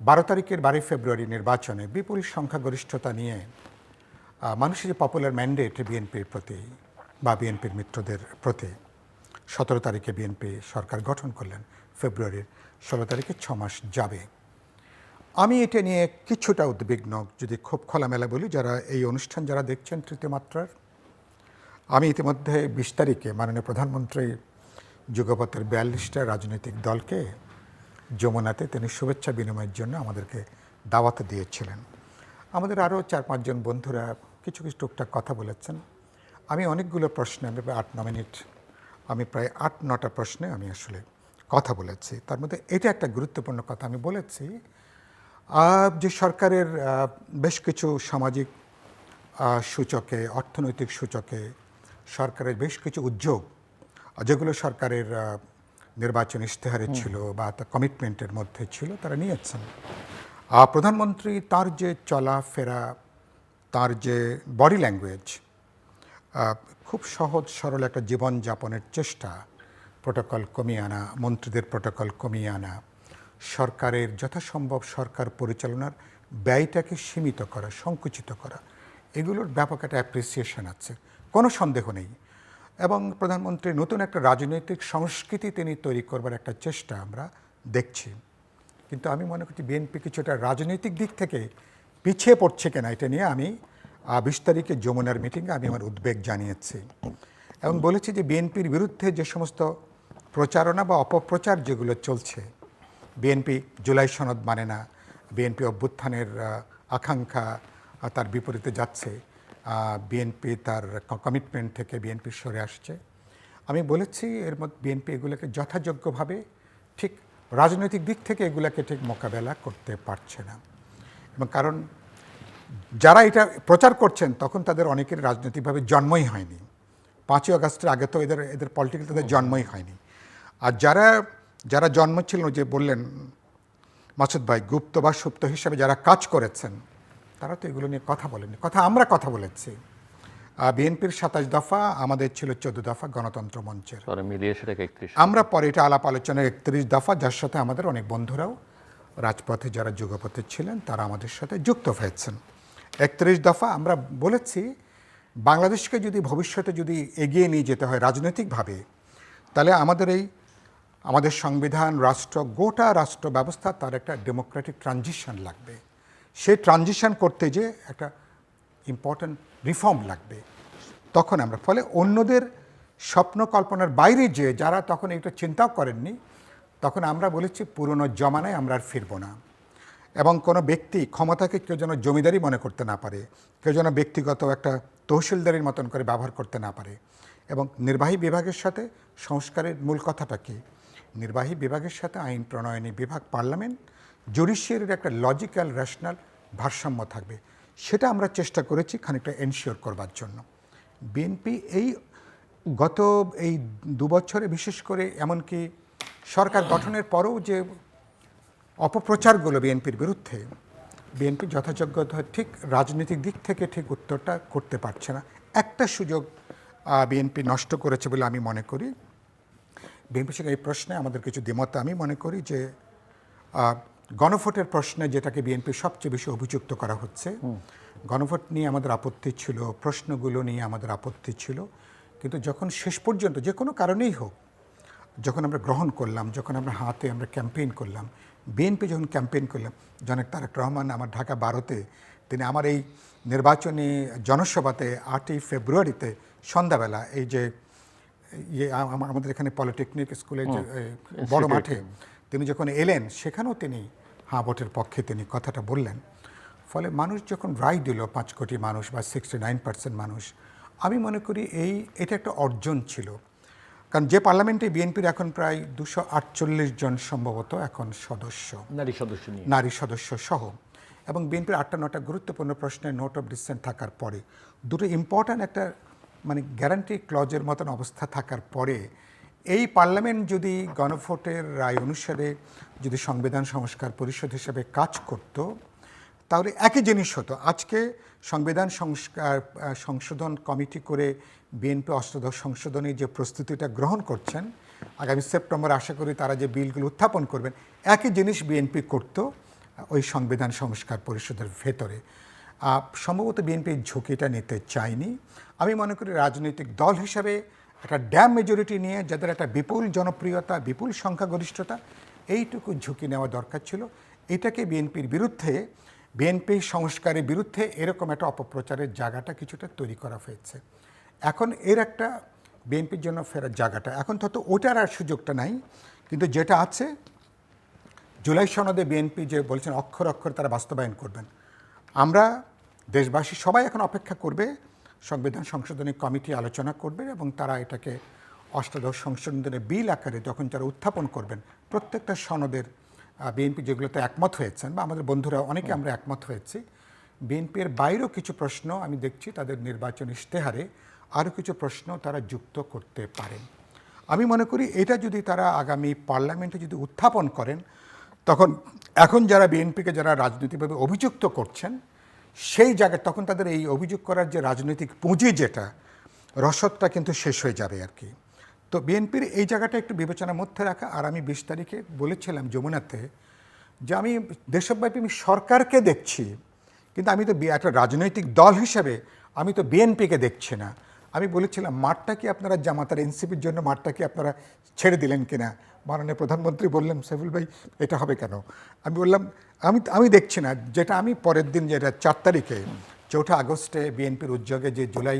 12 তারিখের 12 ফেব্রুয়ারি নির্বাচনে বিপুল সংখ্যাগরিষ্ঠতা নিয়ে মানুষের যে পপুলার ম্যান্ডেট বিএনপির প্রতি বা বিএনপির মিত্রদের প্রতি, 17 তারিখে বিএনপি সরকার গঠন করলেন, ফেব্রুয়ারির 16 তারিখে 6 মাস যাবে। আমি এটা নিয়ে কিছুটা উদ্বিগ্ন, যদি খুব খোলামেলা বলি। যারা এই অনুষ্ঠান যারা দেখছেন তৃতীয় মাত্রার, আমি ইতিমধ্যে 20 তারিখে মাননীয় প্রধানমন্ত্রী যুগপথের 42টা রাজনৈতিক দলকে যমুনাতে তিনি শুভেচ্ছা বিনিময়ের জন্য আমাদেরকে দাওয়াত দিয়েছিলেন। আমাদের আরও 4-5 জন বন্ধুরা কিছু কিছু টুকটাক কথা বলেছেন। আমি অনেকগুলো প্রশ্নে, আমি প্রায় 8-9 মিনিট, আমি প্রায় 8-9টা প্রশ্নে আমি আসলে কথা বলেছি। তার মধ্যে এটা একটা গুরুত্বপূর্ণ কথা আমি বলেছি যে সরকারের বেশ কিছু সামাজিক সূচকে, অর্থনৈতিক সূচকে সরকারের বেশ কিছু উদ্যোগ যেগুলো সরকারের নির্বাচন ইশতেহারে ছিল বা তার কমিটমেন্টের মধ্যে ছিল, তারা নিয়েছেন। প্রধানমন্ত্রী তার যে চলাফেরা, তার যে বডি ল্যাঙ্গুয়েজ, খুব সহজ সরল একটা জীবনযাপনের চেষ্টা, প্রোটোকল কমিয়ে আনা, মন্ত্রীদের প্রোটোকল কমিয়ে আনা, সরকারের যথাসম্ভব সরকার পরিচালনার ব্যয়টাকে সীমিত করা, সংকুচিত করা, এগুলোর ব্যাপক একটা অ্যাপ্রিসিয়েশন আছে, কোনো সন্দেহ নেই। এবং প্রধানমন্ত্রীর নতুন একটা রাজনৈতিক সংস্কৃতি তিনি তৈরি করবার একটা চেষ্টা আমরা দেখছি। কিন্তু আমি মনে করছি বিএনপি কিছুটা রাজনৈতিক দিক থেকে পিছিয়ে পড়ছে কিনা, এটা নিয়ে আমি 20 তারিখে যমুনার মিটিংয়ে আমি আমার উদ্বেগ জানিয়েছি এবং বলেছি যে বিএনপির বিরুদ্ধে যে সমস্ত প্রচারণা বা অপপ্রচার যেগুলো চলছে, বিএনপি জুলাই সনদ মানে না, বিএনপি অভ্যুত্থানের আকাঙ্ক্ষা তার বিপরীতে যাচ্ছে, বিএনপি তার কমিটমেন্ট থেকে বিএনপি সরে আসছে, আমি বলেছি এর মধ্যে বিএনপি এগুলোকে যথাযোগ্যভাবে ঠিক রাজনৈতিক দিক থেকে এগুলোকে ঠিক মোকাবেলা করতে পারছে না। এবং কারণ যারা এটা প্রচার করছেন তখন তাদের অনেকের রাজনৈতিকভাবে জন্মই হয়নি। 5ই আগস্টের আগে তো এদের পলিটিক্যাল তাদের জন্মই হয়নি। আর যারা জন্ম ছিল, যে বললেন মাসুদ ভাই, গুপ্ত বা সুপ্ত হিসাবে যারা কাজ করেছেন, তারা তো এগুলো নিয়ে কথা বলেনি। আমরা কথা বলেছি। বিএনপির 27 দফা, আমাদের ছিল 14 দফা গণতন্ত্র মঞ্চের, মিলিয়ে সেটাকে 31। আমরা পরে এটা আলাপ আলোচনায় 31 দফা, যার সাথে আমাদের অনেক বন্ধুরাও রাজপথে যারা যুগপথে ছিলেন তারা আমাদের সাথে যুক্ত হয়েছেন। 31 দফা আমরা বলেছি বাংলাদেশকে যদি ভবিষ্যতে যদি এগিয়ে নিয়ে যেতে হয় রাজনৈতিকভাবে, তাহলে আমাদের সংবিধান, রাষ্ট্র, গোটা রাষ্ট্র ব্যবস্থা তার একটা ডেমোক্রেটিক ট্রানজিশন লাগবে। সেই ট্রানজিশন করতে যে একটা ইম্পর্ট্যান্ট রিফর্ম লাগবে। তখন আমরা ফলে অন্যদের স্বপ্ন কল্পনার বাইরে যে যারা তখন এটা চিন্তাও করেননি, তখন আমরা বলেছি পুরনো জমানায় আমরা আর ফিরব না। এবং কোনো ব্যক্তি ক্ষমতাকে কেউ যেন জমিদারি মনে করতে না পারে, কেউ যেন ব্যক্তিগত একটা তহসিলদারির মতন করে ব্যবহার করতে না পারে। এবং নির্বাহী বিভাগের সাথে সংস্কারের মূল কথাটা কি? নির্বাহী বিভাগের সাথে আইন প্রণয়নী বিভাগ, পার্লামেন্ট, জুডিশিয়ারির একটা লজিক্যাল রেশনাল ভারসাম্য থাকবে। সেটা আমরা চেষ্টা করেছি খানিকটা এনশিওর করবার জন্য। বিএনপি গত 2 বছরে বিশেষ করে, এমনকি সরকার গঠনের পরেও যে অপপ্রচারগুলো বিএনপির বিরুদ্ধে, বিএনপি যথাযোগ্য ঠিক রাজনৈতিক দিক থেকে ঠিক উত্তরটা করতে পারছে না। একটা সুযোগ বিএনপি নষ্ট করেছে বলে আমি মনে করি। বিএনপির সঙ্গে এই প্রশ্নে আমাদের কিছু দ্বিমত। আমি মনে করি যে গণভোটের প্রশ্নে যেটাকে বিএনপি সবচেয়ে বেশি অভিযুক্ত করা হচ্ছে, গণভোট নিয়ে আমাদের আপত্তি ছিল, প্রশ্নগুলো নিয়ে আমাদের আপত্তি ছিল, কিন্তু যখন শেষ পর্যন্ত যে কোনো কারণেই হোক, যখন আমরা গ্রহণ করলাম, যখন আমরা আমরা ক্যাম্পেইন করলাম, বিএনপি যখন ক্যাম্পেইন করলাম, জনাব তারেক রহমান আমার ঢাকা 12-তে তিনি আমার এই নির্বাচনী জনসভাতে 8ই ফেব্রুয়ারিতে সন্ধ্যাবেলা এই যে আমাদের এখানে পলিটেকনিক স্কুলে যে বড় মাঠে তিনি যখন এলেন, সেখানেও তিনি ভোটের পক্ষে তিনি কথাটা বললেন। ফলে মানুষ যখন রায় দিল, 5 কোটি মানুষ বা 69% মানুষ, আমি মনে করি এটা একটা অর্জন ছিল। কারণ যে পার্লামেন্টে বিএনপির এখন প্রায় 248 জন সম্ভবত এখন সদস্য, নারী সদস্য সহ, এবং বিএনপির 8টা-9টা গুরুত্বপূর্ণ প্রশ্নে নোট অফ ডিসেন্ট থাকার পরে, দুটো ইম্পর্ট্যান্ট একটা গ্যারান্টি ক্লজের মতন অবস্থা থাকার পরে, এই পার্লামেন্ট যদি গণভোটের রায় অনুসারে যদি সংবিধান সংস্কার পরিষদ হিসেবে কাজ করত, তাহলে একই জিনিস হতো। আজকে সংবিধান সংশোধন কমিটি করে বিএনপি 8দশ সংশোধনী যে প্রস্তুতিটা গ্রহণ করছেন, আগামী সেপ্টেম্বর আশা করি তারা যে বিলগুলো উত্থাপন করবেন, একই জিনিস বিএনপি করত ওই সংবিধান সংস্কার পরিষদের ভেতরে। সম্ভবত বিএনপি ঝুঁকিটা নিতে চায়নি। আমি মনে করি রাজনৈতিক দল হিসাবে একটা ড্যাম মেজরিটি নিয়ে, যাদের একটা বিপুল জনপ্রিয়তা, বিপুল সংখ্যাগরিষ্ঠতা, এইটুকু ঝুঁকি নেওয়া দরকার ছিল। এটাকে বিএনপির বিরুদ্ধে, বিএনপি সংস্কারের বিরুদ্ধে এরকম একটা অপপ্রচারের জায়গাটা কিছুটা তৈরি করা হয়েছে। এখন এর একটা বিএনপির জন্য ফেরার জায়গাটা, এখন তো ওটার আর সুযোগটা নাই। কিন্তু যেটা আছে, জুলাই সনদে বিএনপি যে বলছেন অক্ষর অক্ষর তারা বাস্তবায়ন করবেন, আমরা দেশবাসী সবাই এখন অপেক্ষা করবে, সংবিধান সংশোধনী কমিটি আলোচনা করবে এবং তারা এটাকে 8দশ সংশোধনের বিল আকারে যখন যারা উত্থাপন করবেন, প্রত্যেকটা সনদের বিএনপি যেগুলোতে একমত হয়েছেন, বা আমাদের বন্ধুরা অনেকে আমরা একমত হয়েছি, বিএনপির বাইরেও কিছু প্রশ্ন আমি দেখছি তাদের নির্বাচন ইশতেহারে আরও কিছু প্রশ্ন তারা যুক্ত করতে পারেন। আমি মনে করি এটা যদি তারা আগামী পার্লামেন্টে যদি উত্থাপন করেন, তখন এখন যারা বিএনপিকে যারা রাজনৈতিকভাবে অভিযুক্ত করছেন, সেই জায়গায় তখন তাদের এই অভিযোগ করার যে রাজনৈতিক পুঁজি, যেটা রসদটা কিন্তু শেষ হয়ে যাবে আর কি। তো বিএনপির এই জায়গাটা একটু বিবেচনার মধ্যে রাখা। আর আমি 20 তারিখে বলেছিলাম যমুনাতে যে আমি দেশব্যাপী আমি সরকারকে দেখছি, কিন্তু আমি তো একটা রাজনৈতিক দল হিসেবে আমি তো বিএনপিকে দেখছি না। আমি বলেছিলাম মাঠটা কি আপনারা জামাতার এনসিপির জন্য মাঠটা কি আপনারা ছেড়ে দিলেন কিনা? মাননীয় প্রধানমন্ত্রী বললেন, সাইফুল ভাই এটা হবে কেন? আমি বললাম আমি দেখছি না। যেটা আমি পরের দিন, যেটা 4 তারিখে 4 আগস্টে বিএনপির উদ্যোগে যে জুলাই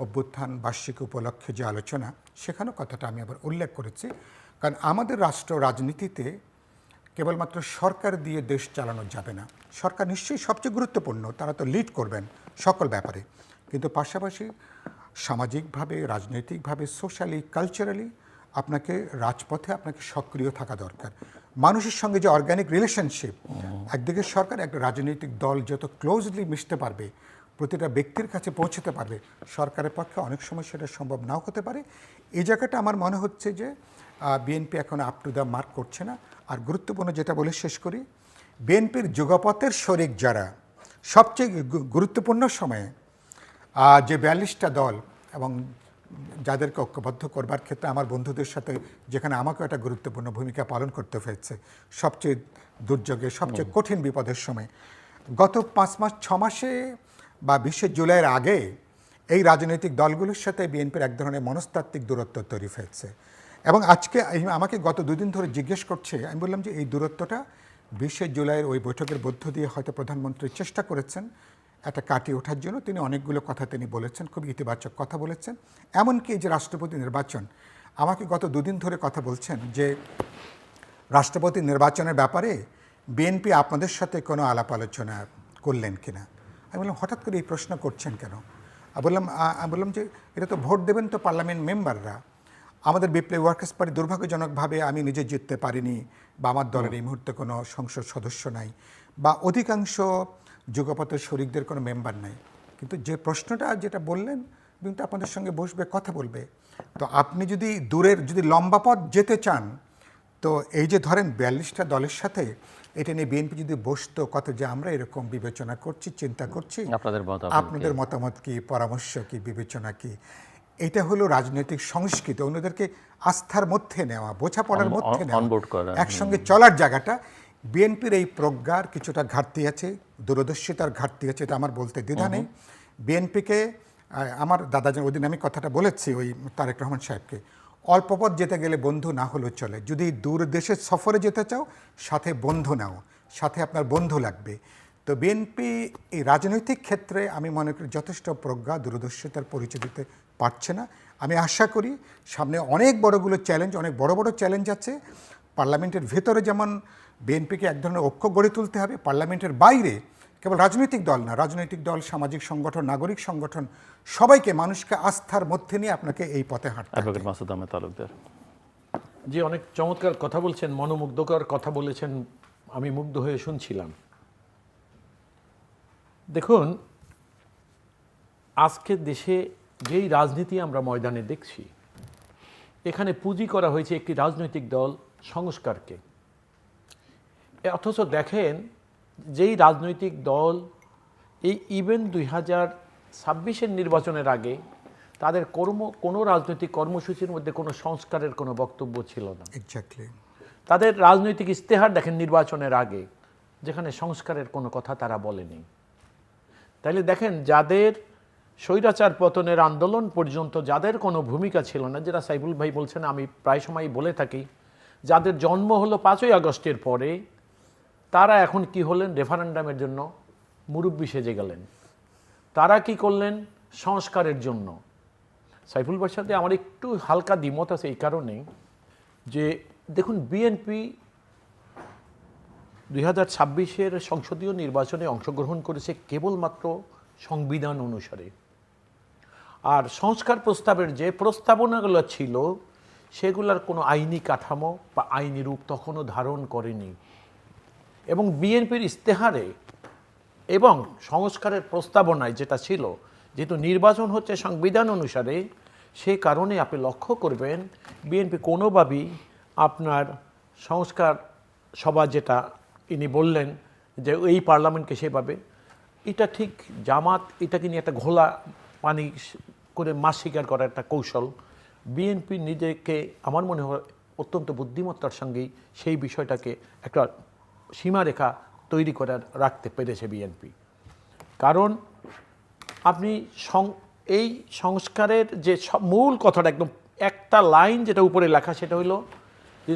অভ্যুত্থান বার্ষিকী উপলক্ষে যে আলোচনা, সেখানেও কথাটা আমি আবার উল্লেখ করেছি। কারণ আমাদের রাষ্ট্র রাজনীতিতে কেবলমাত্র সরকার দিয়ে দেশ চালানো যাবে না। সরকার নিশ্চয়ই সবচেয়ে গুরুত্বপূর্ণ, তারা তো লিড করবেন সকল ব্যাপারে, কিন্তু পাশাপাশি সামাজিকভাবে, রাজনৈতিকভাবে, সোশ্যালি, কালচারালি আপনাকে রাজপথে আপনাকে সক্রিয় থাকা দরকার। মানুষের সঙ্গে যে অর্গানিক রিলেশনশিপ, একদিকে সরকার, একটা রাজনৈতিক দল যত ক্লোজলি মিশতে পারবে, প্রতিটা ব্যক্তির কাছে পৌঁছতে পারবে, সরকারের পক্ষে অনেক সময় সেটা সম্ভব নাও হতে পারে। এই জায়গাটা আমার মনে হচ্ছে যে বিএনপি এখন আপ টু দ্য মার্ক করছে না। আর গুরুত্বপূর্ণ যেটা বলে শেষ করি, বিএনপির যুগপথের শরিক যারা, সবচেয়ে গুরুত্বপূর্ণ সময়ে যে 42টা দল এবং যাদেরকে ঐক্যবদ্ধ করবার ক্ষেত্রে আমার বন্ধুদের সাথে, যেখানে আমাকেও একটা গুরুত্বপূর্ণ ভূমিকা পালন করতে হয়েছে সবচেয়ে দুর্যোগে, সবচেয়ে কঠিন বিপদের সময়, গত 5 মাস 6 মাসে বা 20 জুলাইয়ের আগে এই রাজনৈতিক দলগুলোর সাথে বিএনপির এক ধরনের মনস্তাত্ত্বিক দূরত্ব তৈরি হয়েছে। এবং আজকে আমাকে গত 2 দিন ধরে জিজ্ঞেস করছে, আমি বললাম যে এই দূরত্বটা 20 জুলাইয়ের ওই বৈঠকের মধ্য দিয়ে হয়তো প্রধানমন্ত্রী চেষ্টা করেছেন একটা কাটিয়ে ওঠার জন্য। তিনি অনেকগুলো কথা তিনি বলেছেন, খুব ইতিবাচক কথা বলেছেন। এমনকি এই যে রাষ্ট্রপতি নির্বাচন, আমাকে গত 2 দিন ধরে কথা বলছেন যে রাষ্ট্রপতি নির্বাচনের ব্যাপারে বিএনপি আপনাদের সাথে কোনো আলাপ আলোচনা করলেন কিনা? আমি বললাম হঠাৎ করে এই প্রশ্ন করছেন কেন? আমি বললাম যে এটা তো ভোট দেবেন তো পার্লামেন্ট মেম্বাররা। আমাদের বিপ্লবী ওয়ার্কার্স পার্টি দুর্ভাগ্যজনকভাবে আমি নিজে জিততে পারিনি, বা আমার দলের এই মুহূর্তে কোনো সংসদ সদস্য নাই, বা অধিকাংশ যুগপথের শরিকদের কোনো মেম্বার নাই। কিন্তু যে প্রশ্নটা যেটা বললেন, কিন্তু আপনাদের সঙ্গে বসবে, কথা বলবে। তো আপনি যদি যদি লম্বা পথ যেতে চান, তো এই যে ধরেন 42টা দলের সাথে এটা নিয়ে বিএনপি যদি বসতো, কত যে আমরা এরকম বিবেচনা করছি, চিন্তা করছি, আপনাদের মতামত কি, পরামর্শ কি, বিবেচনা কি, এটা হলো রাজনৈতিক সংস্কৃতি। অন্যদেরকে আস্থার মধ্যে নেওয়া, বোঝাপড়ার মধ্যে নেওয়া, একসঙ্গে চলার জায়গাটা। বিএনপির এই প্রজ্ঞার কিছুটা ঘাটতি আছে, দূরদর্শিতার ঘাটতি আছে, এটা আমার বলতে দ্বিধা নেই। বিএনপিকে আমার দাদাজন ওদিন আমি কথাটা বলেছি ওই তারেক রহমান সাহেবকে, অল্প পথ যেতে গেলে বন্ধু না হলেও চলে। যদি দূর দেশের সফরে যেতে চাও, সাথে বন্ধু নাও, সাথে আপনার বন্ধু লাগবে। তো বিএনপি এই রাজনৈতিক ক্ষেত্রে আমি মনে করি যথেষ্ট প্রজ্ঞা, দূরদর্শিতার পরিচয় দিতে পারছে না। আমি আশা করি সামনে অনেক বড়গুলো চ্যালেঞ্জ, অনেক বড় বড় চ্যালেঞ্জ আছে। পার্লামেন্টের ভেতরে যেমন বিএনপিকে এক ধরনের ঐক্য গড়ে তুলতে হবে, পার্লামেন্টের বাইরে কেবল রাজনৈতিক দল না, রাজনৈতিক দল, সামাজিক সংগঠন, নাগরিক সংগঠন, সবাইকে, মানুষকে আস্থার মধ্যে নিয়ে আপনাকে এই পথে হাঁটতে হবে। অ্যাডভোকেট মাসুদ আহমেদ তালুকদার, জি, অনেক চমৎকার কথা বলছেন, মনোমুগ্ধকর কথা বলেছেন, আমি মুগ্ধ হয়ে শুনছিলাম। দেখুন, আজকে দেশে যেই রাজনীতি আমরা ময়দানে দেখছি, এখানে পুঁজি করা হয়েছে একটি রাজনৈতিক দল সংস্কারকে। অথচ দেখেন, যেই রাজনৈতিক দল এই ইভেন 2026-এর নির্বাচনের আগে তাদের কোনো রাজনৈতিক কর্মসূচির মধ্যে কোনো সংস্কারের কোনো বক্তব্য ছিল না। এক্স্যাক্টলি। তাদের রাজনৈতিক ইস্তেহার দেখেন নির্বাচনের আগে, যেখানে সংস্কারের কোনো কথা তারা বলেনি। তাইলে দেখেন, যাদের স্বৈরাচার পতনের আন্দোলন পর্যন্ত যাদের কোনো ভূমিকা ছিল না, যেটা সাইফুল ভাই বলছেন, আমি প্রায় সময় বলে থাকি, যাদের জন্ম হলো 5ই আগস্টের পরে, তারা এখন কি হলেন? রেফারেন্ডামের জন্য মুরব্বি সেজে গেলেন। তারা কি করলেন? সংস্কারের জন্য। সাইফুল ভাইয়ের সাথে আমার একটু হালকা দ্বিমত আছে এই কারণে যে দেখুন, বিএনপি 2026-এর সংসদীয় নির্বাচনে অংশগ্রহণ করেছে কেবলমাত্র সংবিধান অনুসারে। আর সংস্কার প্রস্তাবের যে প্রস্তাবনাগুলো ছিল, সেগুলোর কোনো আইনি কাঠামো বা আইনি রূপ তখনও ধারণ করেনি। এবং বিএনপির ইস্তেহারে এবং সংস্কারের প্রস্তাবনায় যেটা ছিল, যেহেতু নির্বাচন হচ্ছে সংবিধান অনুসারে, সে কারণে আপনি লক্ষ্য করবেন বিএনপি কোনোভাবেই আপনার সংস্কার সভা, যেটা ইনি বললেন যে এই পার্লামেন্টকে সেভাবে, এটা ঠিক জামাত এটাকে নিয়ে একটা ঘোলা পানি করে মাছ শিকার করার একটা কৌশল। বিএনপি নিজেকে আমার মনে হয় অত্যন্ত বুদ্ধিমত্তার সঙ্গেই সেই বিষয়টাকে একটা সীমারেখা তৈরি করে রাখতে পেরেছে বিএনপি। কারণ আপনি এই সংস্কারের যে মূল কথাটা, একদম একটা লাইন যেটা উপরে লেখা, সেটা হলো যে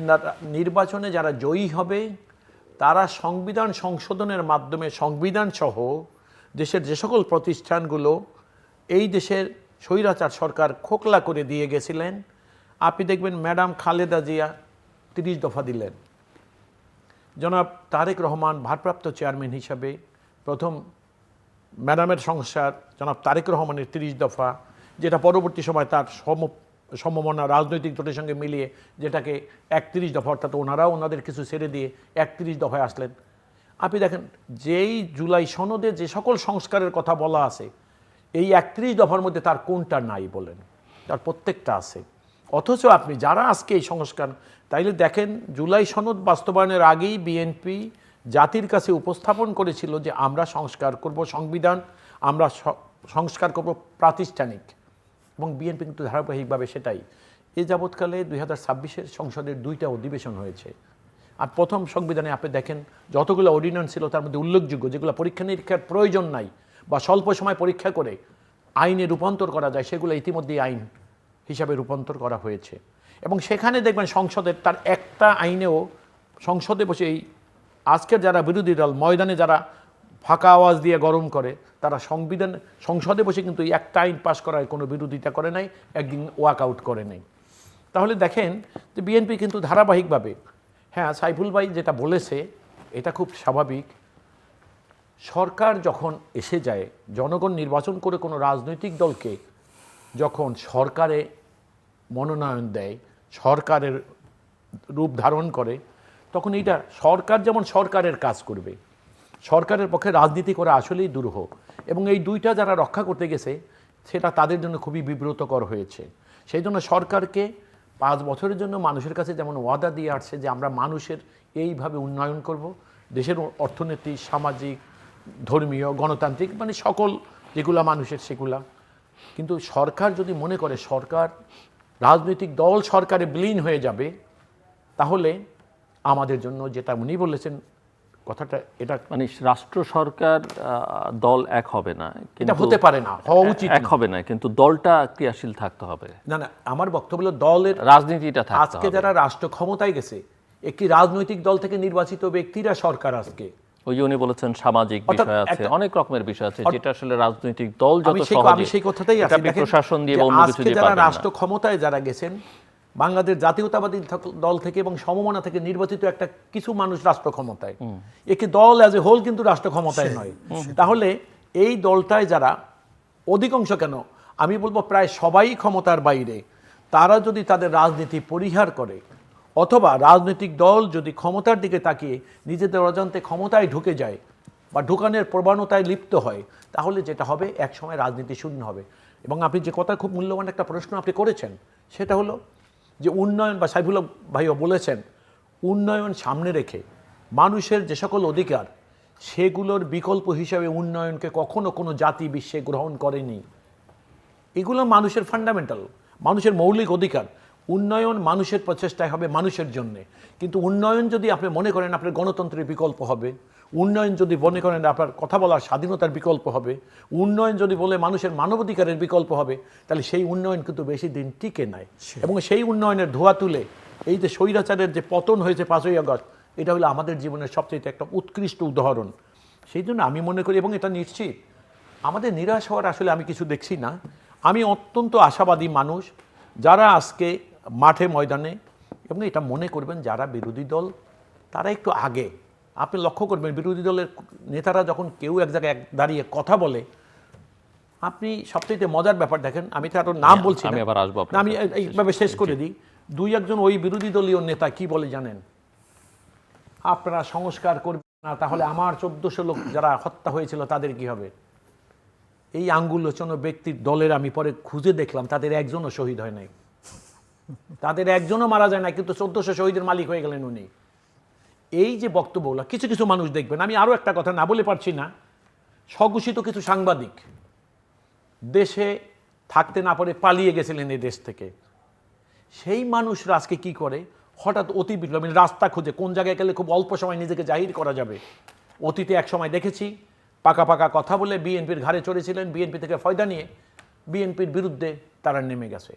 নির্বাচনে যারা জয়ী হবে তারা সংবিধান সংশোধনের মাধ্যমে সংবিধান সহ দেশের যে সকল প্রতিষ্ঠানগুলো এই দেশের স্বৈরাচার সরকার খোকলা করে দিয়ে গেছিলেন, আপনি দেখবেন ম্যাডাম খালেদা জিয়া 30 দফা দিলেন। জনাব তারেক রহমান ভারপ্রাপ্ত চেয়ারম্যান হিসাবে প্রথম ম্যাডামের সংস্কার, জনাব তারেক রহমানের 30 দফা, যেটা পরবর্তী সময় তার সমমনা রাজনৈতিক জোটের সঙ্গে মিলিয়ে যেটাকে 31 দফা, অর্থাৎ ওনারাও ওনাদের কিছু ছেড়ে দিয়ে 31 দফায় আসলেন। আপনি দেখেন, যেই জুলাই সনদে যে সকল সংস্কারের কথা বলা আছে, এই 31 দফার মধ্যে তার কোনটা নাই বলেন? তার প্রত্যেকটা আছে। অথচ আপনি যারা আজকে এই সংস্কার, তাইলে দেখেন জুলাই সনদ বাস্তবায়নের আগেই বিএনপি জাতির কাছে উপস্থাপন করেছিল যে আমরা সংস্কার করব সংবিধান, আমরা সংস্কার করব প্রাতিষ্ঠানিক, এবং বিএনপি কিন্তু ধারাবাহিকভাবে সেটাই। এ যাবৎকালে 2026-এর সংসদের 2টা অধিবেশন হয়েছে। আর প্রথম সংবিধানে আপনি দেখেন যতগুলো অর্ডিন্যান্স ছিল, তার মধ্যে উল্লেখযোগ্য যেগুলো পরীক্ষা নিরীক্ষার প্রয়োজন নাই বা স্বল্প সময় পরীক্ষা করে আইনে রূপান্তর করা যায়, সেগুলো ইতিমধ্যেই আইন হিসাবে রূপান্তর করা হয়েছে। এবং সেখানে দেখবেন সংসদের তার একটা আইনেও সংসদে বসে এই আজকের যারা বিরোধী দল ময়দানে যারা ফাঁকা আওয়াজ দিয়ে গরম করে, তারা সংসদে বসে কিন্তু এই একটা আইন পাশ করার কোনো বিরোধিতা করে নাই, একদিন ওয়াক আউট করে নাই। তাহলে দেখেন যে বিএনপি কিন্তু ধারাবাহিকভাবে, হ্যাঁ সাইফুল ভাই যেটা বলেছে এটা খুব স্বাভাবিক। সরকার যখন এসে যায়, জনগণ নির্বাচন করে কোনো রাজনৈতিক দলকে যখন সরকারে মনোনয়ন দেয়, সরকারের রূপ ধারণ করে, তখন এইটা সরকার যেমন সরকারের কাজ করবে, সরকারের পক্ষে রাজনীতি করা আসলেই দুরূহ। এবং এই দুইটা যারা রক্ষা করতে গেছে সেটা তাদের জন্য খুবই বিব্রতকর হয়েছে। সেই জন্য সরকারকে 5 বছরের জন্য মানুষের কাছে যেমন ওয়াদা দিয়ে আসছে যে আমরা মানুষের এইভাবে উন্নয়ন করব, দেশের অর্থনীতি, সামাজিক, ধর্মীয়, গণতান্ত্রিক, মানে সকল যেগুলা মানুষের সেগুলা। কিন্তু সরকার যদি মনে করে সরকার, রাজনৈতিক দল সরকারে বিলীন হয়ে যাবে, তাহলে আমাদের জন্য, যেটা উনি বলেছেন কথাটা, এটা মানে রাষ্ট্র সরকার দল এক হবে না, এটা হতে পারে না, হওয়া উচিত এক হবে না, কিন্তু দলটা ক্রিয়াশীল থাকতে হবে। না না, আমার বক্তব্য হলো দলের রাজনীতিটা থাকতে আজকে হবে। যারা রাষ্ট্র ক্ষমতায় গেছে, একটি রাজনৈতিক দল থেকে নির্বাচিত ব্যক্তিরা সরকার আজকে। ওই যে উনি বলেছেন সামাজিক অর্থাৎ বিষয় আছে, একটা- অনেক রকমের বিষয় আছে, যেটা আসলে রাজনৈতিক দল যত আমি সহজে সেই কথাটাই এটা আছি। আপনি দেখেন প্রশাসন দিয়ে যে বা অন্য কিছু আজকে দিয়ে যারা পারবেন না। রাষ্ট্র ক্ষমতায় যারা গেছেন, বাংলাদেশ জাতীয়তাবাদী দল থেকে এবং সমমনা থেকে নির্বাচিত একটা কিছু মানুষ রাষ্ট্র ক্ষমতায়, একটি দল অ্যাজ এ হোল কিন্তু রাষ্ট্র ক্ষমতায় নয়। তাহলে এই দলটায় যারা অধিকাংশ, কেন আমি বলবো প্রায় সবাই ক্ষমতার বাইরে, তারা যদি তাদের রাজনীতি পরিহার করে, অথবা রাজনৈতিক দল যদি ক্ষমতার দিকে তাকিয়ে নিজেদের অজান্তে ক্ষমতায় ঢুকে যায় বা ঢুকানোর প্রবণতায় লিপ্ত হয়, তাহলে যেটা হবে এক সময় রাজনীতি শূন্য হবে। এবং আপনি যে কথা, খুব মূল্যবান একটা প্রশ্ন আপনি করেছেন, সেটা হলো যে উন্নয়ন, বা সাইফুল্লাহ ভাইও বলেছেন, উন্নয়ন সামনে রেখে মানুষের যে সকল অধিকার, সেগুলোর বিকল্প হিসাবে উন্নয়নকে কখনো কোনো জাতি বিশ্বে গ্রহণ করেনি। এগুলো মানুষের ফান্ডামেন্টাল, মানুষের মৌলিক অধিকার। উন্নয়ন মানুষের প্রচেষ্টায় হবে, মানুষের জন্যে। কিন্তু উন্নয়ন যদি আপনি মনে করেন আপনার গণতন্ত্রের বিকল্প হবে, উন্নয়ন যদি মনে করেন আপনার কথা বলার স্বাধীনতার বিকল্প হবে, উন্নয়ন যদি বলে মানুষের মানবাধিকারের বিকল্প হবে, তাহলে সেই উন্নয়ন কিন্তু বেশি দিন টিকে নাই। এবং সেই উন্নয়নের ধোয়া তুলে এই যে স্বৈরাচারের যে পতন হয়েছে 5ই আগস্ট, এটা হলো আমাদের জীবনের সবচেয়ে একটা উৎকৃষ্ট উদাহরণ। সেই জন্য আমি মনে করি, এবং এটা নিশ্চিত আমাদের নিরাশ হওয়ার আসলে আমি কিছু দেখছি না। আমি অত্যন্ত আশাবাদী মানুষ, যারা আজকে মাঠে ময়দানে, এবং এটা মনে করবেন যারা বিরোধী দল তারা একটু আগে, আপনি লক্ষ্য করবেন বিরোধী দলের নেতারা যখন কেউ এক জায়গায় দাঁড়িয়ে কথা বলে, আপনি সবচেয়ে মজার ব্যাপার দেখেন, আমি তো আরো নাম বলছি না, আমি আবার আসবো আপনার না, আমি এইভাবে শেষ করে দিই। 2-1 ওই বিরোধী দলীয় নেতা কি বলে জানেন? আপনারা সংস্কার করবেন না, তাহলে আমার 1400 লোক যারা হত্যা হয়েছিল তাদের কি হবে? এই আঙ্গুলোচন ব্যক্তির দলের আমি পরে খুঁজে দেখলাম তাদের একজনও শহীদ হয় নাই, তাদের একজনও মারা যায় না, কিন্তু 1400 শহীদের মালিক হয়ে গেলেন উনি। এই যে বক্তব্যগুলো, কিছু কিছু মানুষ দেখবেন, আমি আরো একটা কথা না বলে পারছি না, স্বঘোষিত কিছু সাংবাদিক দেশে থাকতে না পারে পালিয়ে গেছিলেন এই দেশ থেকে। সেই মানুষরা আজকে কি করে, হঠাৎ অতি বিপ্লব, রাস্তা খুঁজে কোন জায়গায় গেলে খুব অল্প সময় নিজেকে জাহির করা যাবে। অতীতে এক সময় দেখেছি পাকা পাকা কথা বলে বিএনপির ঘাড়ে চড়েছিলেন, বিএনপি থেকে ফয়দা নিয়ে বিএনপির বিরুদ্ধে তারা নেমে গেছে।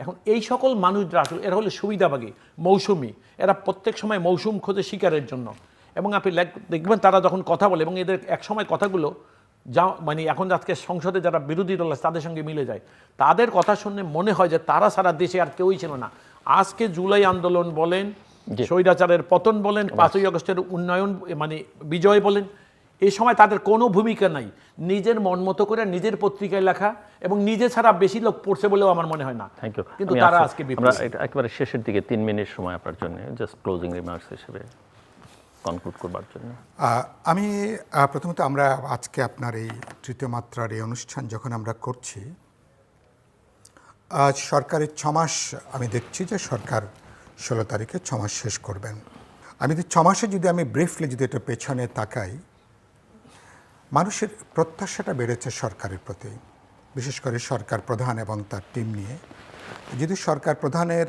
এখন এই সকল মানুষরা আসলে এরা হলো সুবিধাবাগী, মৌসুমি, এরা প্রত্যেক সময় মৌসুম খোঁজে শিকারের জন্য। এবং আপনি দেখবেন তারা যখন কথা বলে, এবং এদের এক সময় কথাগুলো যা মানে এখন আজকে সংসদে যারা বিরোধী দল আছে তাদের সঙ্গে মিলে যায়, তাদের কথা শুনে মনে হয় যে তারা সারা দেশে আর কেউই ছিল না। আজকে জুলাই আন্দোলন বলেন, স্বৈরাচারের পতন বলেন, 5ই আগস্টের উন্নয়ন মানে বিজয় বলেন, এই সময় তাদের কোনো ভূমিকা নাই। নিজের মন মতো করে নিজের পত্রিকায় লেখা, এবং নিজে ছাড়া বেশি লোক পড়ছে বলেও আমার মনে হয় না। Thank you. কিন্তু তারা আজকে আমরা একেবারে শেষের দিকে 3 মিনিট সময় আপনার জন্য, জাস্ট ক্লোজিং রিমার্কস হিসেবে কনক্লুড করবার জন্য। আমি প্রথমত, আমরা আজকে আপনার এই তৃতীয় মাত্রার এই অনুষ্ঠান যখন আমরা করছি, সরকারের 6 মাস, আমি দেখছি যে সরকার 16 তারিখে 6 মাস শেষ করবেন। আমি 6 মাসে যদি আমি ব্রিফলি যদি এটা পেছনে তাকাই, মানুষের প্রত্যাশাটা বেড়েছে সরকারের প্রতি, বিশেষ করে সরকার প্রধান এবং তার টিম নিয়ে। যদি সরকার প্রধানের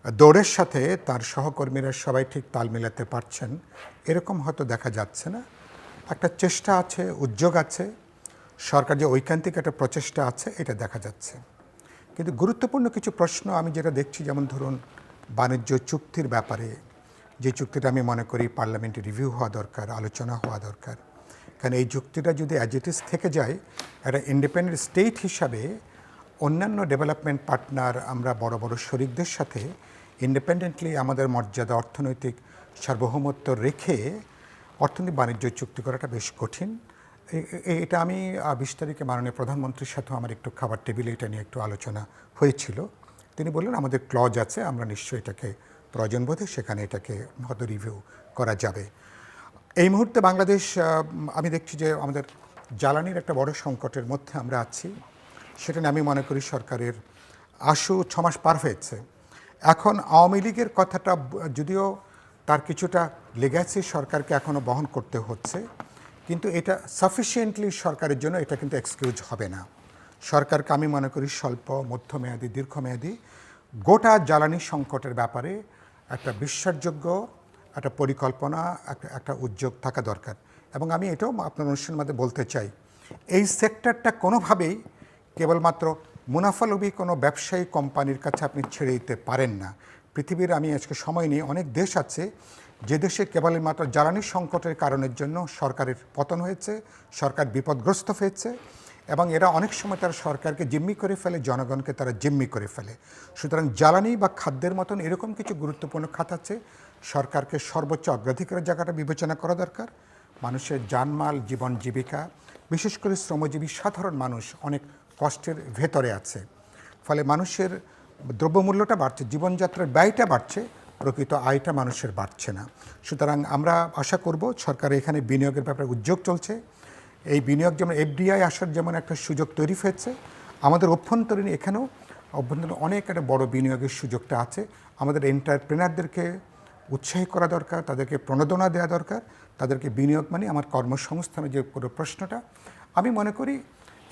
দৌড়ের সাথে তার সহকর্মীরা সবাই ঠিক তাল মেলাতে পারছেন, এরকম হয়তো দেখা যাচ্ছে না। একটা চেষ্টা আছে, উদ্যোগ আছে, সরকার যে ঐকান্তিক একটা প্রচেষ্টা আছে, এটা দেখা যাচ্ছে। কিন্তু গুরুত্বপূর্ণ কিছু প্রশ্ন আমি যেটা দেখছি, যেমন ধরুন বাণিজ্য চুক্তির ব্যাপারে, যে চুক্তিটা আমি মনে করি পার্লামেন্টে রিভিউ হওয়া দরকার, আলোচনা হওয়া দরকার। কারণ এই চুক্তিটা যদি অ্যাজ ইট ইজ থেকে যায়, একটা ইন্ডিপেন্ডেন্ট স্টেট হিসাবে অন্যান্য ডেভেলপমেন্ট পার্টনার, আমরা বড় বড় শরিকদের সাথে ইন্ডিপেন্ডেন্টলি আমাদের মর্যাদা, অর্থনৈতিক সার্বভৌমত্ব রেখে অর্থনৈতিক বাণিজ্য চুক্তি করাটা বেশ কঠিন। এটা আমি 20 তারিখে মাননীয় প্রধানমন্ত্রীর সাথেও আমার একটু খাবার টেবিলে এটা নিয়ে একটু আলোচনা হয়েছিল। তিনি বললেন আমাদের ক্লজ আছে, আমরা নিশ্চয়ই এটাকে প্রয়োজন বোধে সেখানে এটাকে হয়তো রিভিউ করা যাবে। এই মুহূর্তে বাংলাদেশ আমি দেখছি যে আমাদের জ্বালানির একটা বড় সংকটের মধ্যে আমরা আছি। সেটা নিয়ে আমি মনে করি সরকারের 6 মাস পার হয়েছে। এখন আওয়ামী লীগের কথাটা যদিও তার কিছুটা লেগেছে, সরকারকে এখনও বহন করতে হচ্ছে, কিন্তু এটা সাফিসিয়েন্টলি সরকারের জন্য এটা কিন্তু এক্সকিউজ হবে না। সরকারকে আমি মনে করি স্বল্প, মধ্যমেয়াদী, দীর্ঘমেয়াদী গোটা জ্বালানি সংকটের ব্যাপারে একটা বিশ্বাসযোগ্য একটা পরিকল্পনা, একটা উদ্যোগ থাকা দরকার। এবং আমি এটাও আপনার অনুষ্ঠানের মধ্যে বলতে চাই, এই সেক্টরটা কোনোভাবেই কেবলমাত্র মুনাফালোভী কোনো ব্যবসায়ী কোম্পানির কাছে আপনি ছেড়ে দিতে পারেন না। পৃথিবীর আমি আজকে সময় নিয়ে অনেক দেশ আছে যে দেশে কেবলমাত্র জ্বালানি সংকটের কারণের জন্য সরকারের পতন হয়েছে, সরকার বিপদগ্রস্ত হয়েছে, এবং এরা অনেক সময় তারা সরকারকে জিম্মি করে ফেলে, জনগণকে তারা জিম্মি করে ফেলে। সুতরাং জ্বালানি বা খাদ্যের মতন এরকম কিছু গুরুত্বপূর্ণ খাত আছে, সরকারকে সর্বোচ্চ অগ্রাধিকারের জায়গাটা বিবেচনা করা দরকার। মানুষের জানমাল, জীবন জীবিকা, বিশেষ করে শ্রমজীবী সাধারণ মানুষ অনেক কষ্টের ভেতরে আছে। ফলে মানুষের দ্রব্যমূল্যটা বাড়ছে, জীবনযাত্রার ব্যয়টা বাড়ছে, প্রকৃত আয়টা মানুষের বাড়ছে না। সুতরাং আমরা আশা করব সরকার এখানে বিনিয়োগের ব্যাপারে উদ্যোগ চলছে। এই বিনিয়োগ যেমন এফডিআই আসার যেমন একটা সুযোগ তৈরি হয়েছে, আমাদের অভ্যন্তরীণ এখানেও অনেক একটা বড় বিনিয়োগের সুযোগটা আছে। আমাদের এন্টারপ্রেনারদেরকে উৎসাহী করা দরকার, তাদেরকে প্রণোদনা দেওয়া দরকার। তাদেরকে বিনিয়োগ মানে আমার কর্মসংস্থানের যে পুরো প্রশ্নটা, আমি মনে করি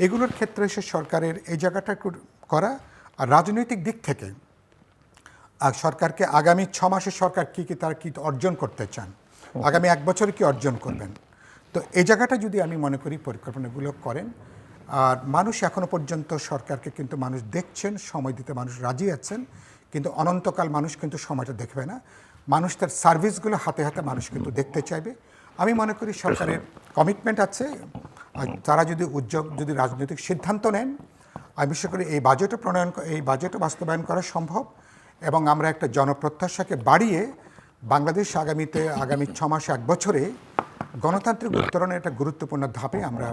এগুলোর ক্ষেত্রে এসে সরকারের এই জায়গাটা করা। আর রাজনৈতিক দিক থেকে আর সরকারকে আগামী 6 মাসে সরকার তারা কী অর্জন করতে চান, আগামী 1 বছরে কী অর্জন করবেন, তো এই জায়গাটা যদি আমি মনে করি পরিকল্পনাগুলো করেন। আর মানুষ এখনও পর্যন্ত সরকারকে কিন্তু মানুষ দেখছেন, সময় দিতে মানুষ রাজি আছেন, কিন্তু অনন্তকাল মানুষ কিন্তু সময়টা দেখবে না। মানুষ তার সার্ভিসগুলো হাতে হাতে মানুষ কিন্তু দেখতে চাইবে। আমি মনে করি সরকারের কমিটমেন্ট আছে, তারা যদি রাজনৈতিক সিদ্ধান্ত নেন, আমি বিশ্বাস করি এই বাজেটও বাস্তবায়ন করা সম্ভব। এবং আমরা একটা জনপ্রত্যাশাকে বাড়িয়ে বাংলাদেশ আগামী 6 মাসে 1 বছরে গণতান্ত্রিক উত্তরণের একটা গুরুত্বপূর্ণ ধাপে আমরা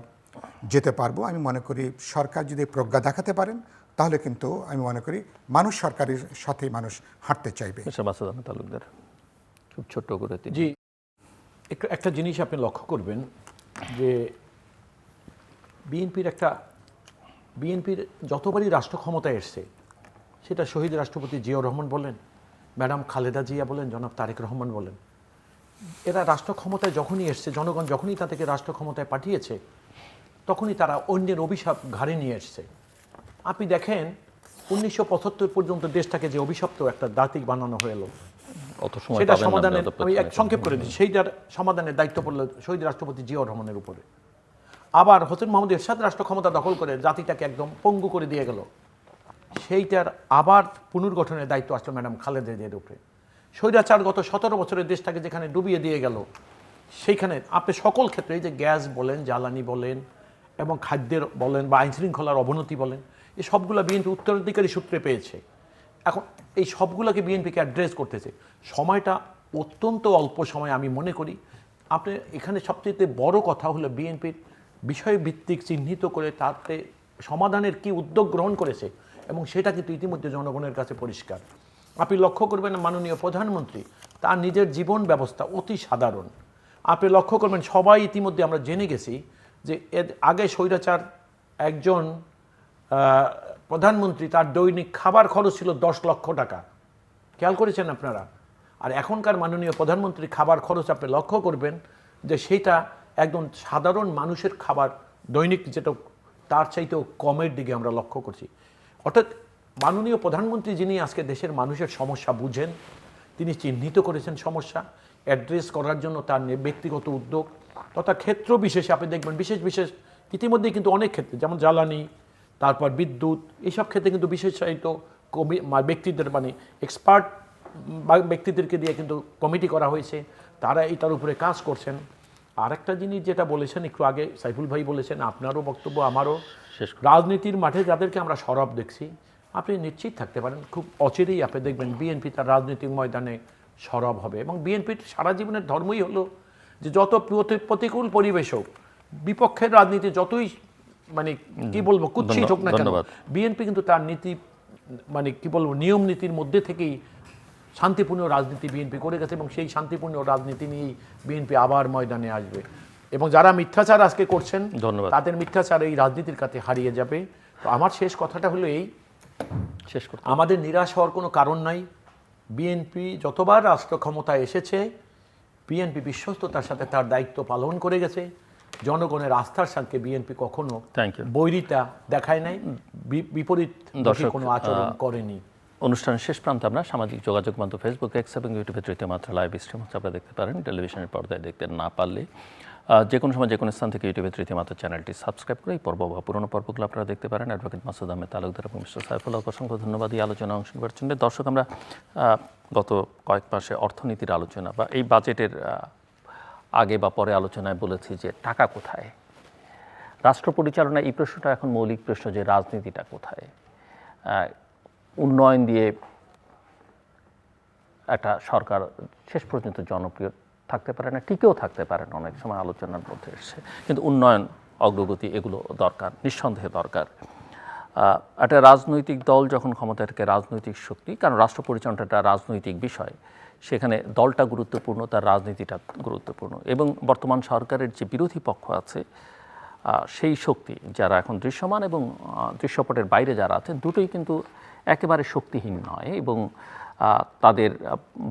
যেতে পারবো। আমি মনে করি সরকার যদি প্রজ্ঞা দেখাতে পারেন, তাহলে কিন্তু আমি মনে করি মানুষ সরকারের সাথে মানুষ হাঁটতে চাইবে। মাসুদ আহমেদ তালুকদার খুব ছোট্ট করে জি, একটা জিনিস আপনি লক্ষ্য করবেন যে বিএনপির যতবারই রাষ্ট্র ক্ষমতায় এসছে, সেটা শহীদ রাষ্ট্রপতি জিয়াউর রহমান বলেন, ম্যাডাম খালেদা জিয়া বলেন, জনাব তারেক রহমান বলেন, এরা রাষ্ট্র ক্ষমতায় যখনই এসছে, জনগণ যখনই তাদেরকে রাষ্ট্র ক্ষমতায় পাঠিয়েছে, তখনই তারা অন্যের অভিশাপ ঘাড়ে নিয়ে এসছে। আপনি দেখেন 1975 পর্যন্ত দেশটাকে যে অভিশপ্ত একটা জাতি বানানো হলো, সেটা সমাধানের, আমি এক সংক্ষেপ করে দিচ্ছি, সেইটার সমাধানের দায়িত্ব পড়ল শহীদ রাষ্ট্রপতি জিয়াউর রহমানের উপরে। আবার হোসেন মোহাম্মদ এরশাদ রাষ্ট্র ক্ষমতা দখল করে জাতিটাকে একদম পঙ্গু করে দিয়ে গেল, সেইটার আবার পুনর্গঠনের দায়িত্ব আসলো ম্যাডাম খালেদা জিয়ার উপরে। স্বৈরাচার গত 17 বছরের দেশটাকে যেখানে ডুবিয়ে দিয়ে গেল, সেইখানে আপনি সকল ক্ষেত্রে এই যে গ্যাস বলেন, জ্বালানি বলেন, এবং খাদ্যের বলেন, বা আইনশৃঙ্খলার অবনতি বলেন, এই সবগুলো বিএনপি উত্তরাধিকারী সূত্রে পেয়েছে। এখন এই সবগুলোকে বিএনপিকে অ্যাড্রেস করতেছে, সময়টা অত্যন্ত অল্প সময়। আমি মনে করি আপনি এখানে সবচেয়ে বড় কথা হলো বিএনপির বিষয়ভিত্তিক চিহ্নিত করে তাতে সমাধানের কি উদ্যোগ গ্রহণ করেছে, এবং সেটা কিন্তু ইতিমধ্যে জনগণের কাছে পরিষ্কার। আপনি লক্ষ্য করবেন মাননীয় প্রধানমন্ত্রী তার নিজের জীবন ব্যবস্থা অতি সাধারণ। আপনি লক্ষ্য করবেন সবাই ইতিমধ্যে আমরা জেনে গেছি যে এর আগে স্বৈরাচার একজন প্রধানমন্ত্রী, তার দৈনিক খাবার খরচ ছিল 10 লক্ষ টাকা। খেয়াল করেছেন আপনারা? আর এখনকার মাননীয় প্রধানমন্ত্রীর খাবার খরচ আপনি লক্ষ্য করবেন যে সেইটা একজন সাধারণ মানুষের খাবার দৈনিক যেটা, তার চাইতেও কমের দিকে আমরা লক্ষ্য করছি। অর্থাৎ মাননীয় প্রধানমন্ত্রী যিনি আজকে দেশের মানুষের সমস্যা বুঝেন, তিনি চিহ্নিত করেছেন সমস্যা অ্যাড্রেস করার জন্য তার ব্যক্তিগত উদ্যোগ তথা ক্ষেত্র বিশেষে আপনি দেখবেন বিশেষ ইতিমধ্যেই কিন্তু অনেক ক্ষেত্রে, যেমন জ্বালানি, তারপর বিদ্যুৎ, এইসব ক্ষেত্রে কিন্তু বিশেষায়িত ব্যক্তিদের মানে এক্সপার্ট ব্যক্তিদেরকে দিয়ে কিন্তু কমিটি করা হয়েছে, তারা এটার উপরে কাজ করছেন। আর একটা জিনিস যেটা বলেছেন একটু আগে সাইফুল ভাই বলেছেন, আপনারও বক্তব্য আমারও, রাজনীতির মাঠে যাদেরকে আমরা সরব দেখছি, আপনি নিশ্চিত থাকতে পারেন খুব অচিরেই আপনি দেখবেন বিএনপি তার রাজনৈতিক ময়দানে সরব হবে। এবং বিএনপির সারা জীবনের ধর্মই হলো যে যত প্রতিকূল পরিবেশ হোক, বিপক্ষের রাজনীতি যতই মানে কি বলবো কুৎসিত হোক না কেন, ধন্যবাদ। বিএনপি কিন্তু তার নীতি মানে কি বলবো নিয়ম নীতির মধ্যে থেকেই শান্তিপূর্ণ রাজনীতি বিএনপি করে গেছে এবং সেই শান্তিপূর্ণ রাজনীতি নিয়েই বিএনপি আবার ময়দানে আসবে। এবং যারা মিথ্যাচার আজকে করছেন ধন্যবাদ। তাদের মিথ্যাচার এই রাজনীতির কাছে হারিয়ে যাবে। তো আমার শেষ কথাটা হলো এই, শেষ করতে আমাদের নিরাশ হওয়ার কোনো কারণ নাই। বিএনপি যতবার রাষ্ট্র ক্ষমতায় এসেছে, বিএনপি বিশ্বস্ততার সাথে তার দায়িত্ব পালন করে গেছে। জনগণের আস্থার সাথে বিএনপি কখনো থ্যাংক ইউ। বৈরিতা দেখায় নাই, বিপরীত দর্শক, কোনো আচরণ করেনি। অনুষ্ঠানের শেষ প্রান্তে আমরা সামাজিক যোগাযোগ মাধ্যম ফেসবুক, এক্স এবং ইউটিউবে তৃতীয় মাত্রা লাইভ স্ট্রিম হচ্ছে আপনারা দেখতে পারেন। টেলিভিশনের পর্দায় দেখতে না পারলে যে কোনো সময় যে কোনো স্থান থেকে ইউটিউবে তৃতীয় মাত্রা চ্যানেলটি সাবস্ক্রাইব করে এই পর্ব বা পুরোনো পর্বগুলো আপনারা দেখতে পারেন। অ্যাডভোকেট মাসুদ আহমেদ তালুকদার এবং মিস্টার সাইফুল্লাহ অসংখ্য ধন্যবাদ এই আলোচনায় অংশ নেওয়ার জন্য। দর্শক, আমরা গত কয়েক মাসে অর্থনীতির আলোচনা বা এই বাজেটের আগে বা পরে আলোচনায় বলেছি যে টাকা কোথায়, রাষ্ট্র পরিচালনায় এই প্রশ্নটা এখন মৌলিক প্রশ্ন যে রাজনীতিটা কোথায়। উন্নয়ন দিয়ে একটা সরকার শেষ পর্যন্ত জনপ্রিয় থাকতে পারে না, টিকেও থাকতে পারে না, অনেক সময় আলোচনার মধ্যে এসছে। কিন্তু উন্নয়ন, অগ্রগতি এগুলো দরকার, নিঃসন্দেহে দরকার। একটা রাজনৈতিক দল যখন ক্ষমতায় থাকে, রাজনৈতিক শক্তি, কারণ রাষ্ট্র পরিচালনাটা একটা রাজনৈতিক বিষয়, সেখানে দলটা গুরুত্বপূর্ণ, তার রাজনীতিটা গুরুত্বপূর্ণ। এবং বর্তমান সরকারের যে বিরোধী পক্ষ আছে, সেই শক্তি যারা এখন দৃশ্যমান এবং দৃশ্যপটের বাইরে যারা আছেন, দুটোই কিন্তু একেবারে শক্তিহীন নয় এবং তাদের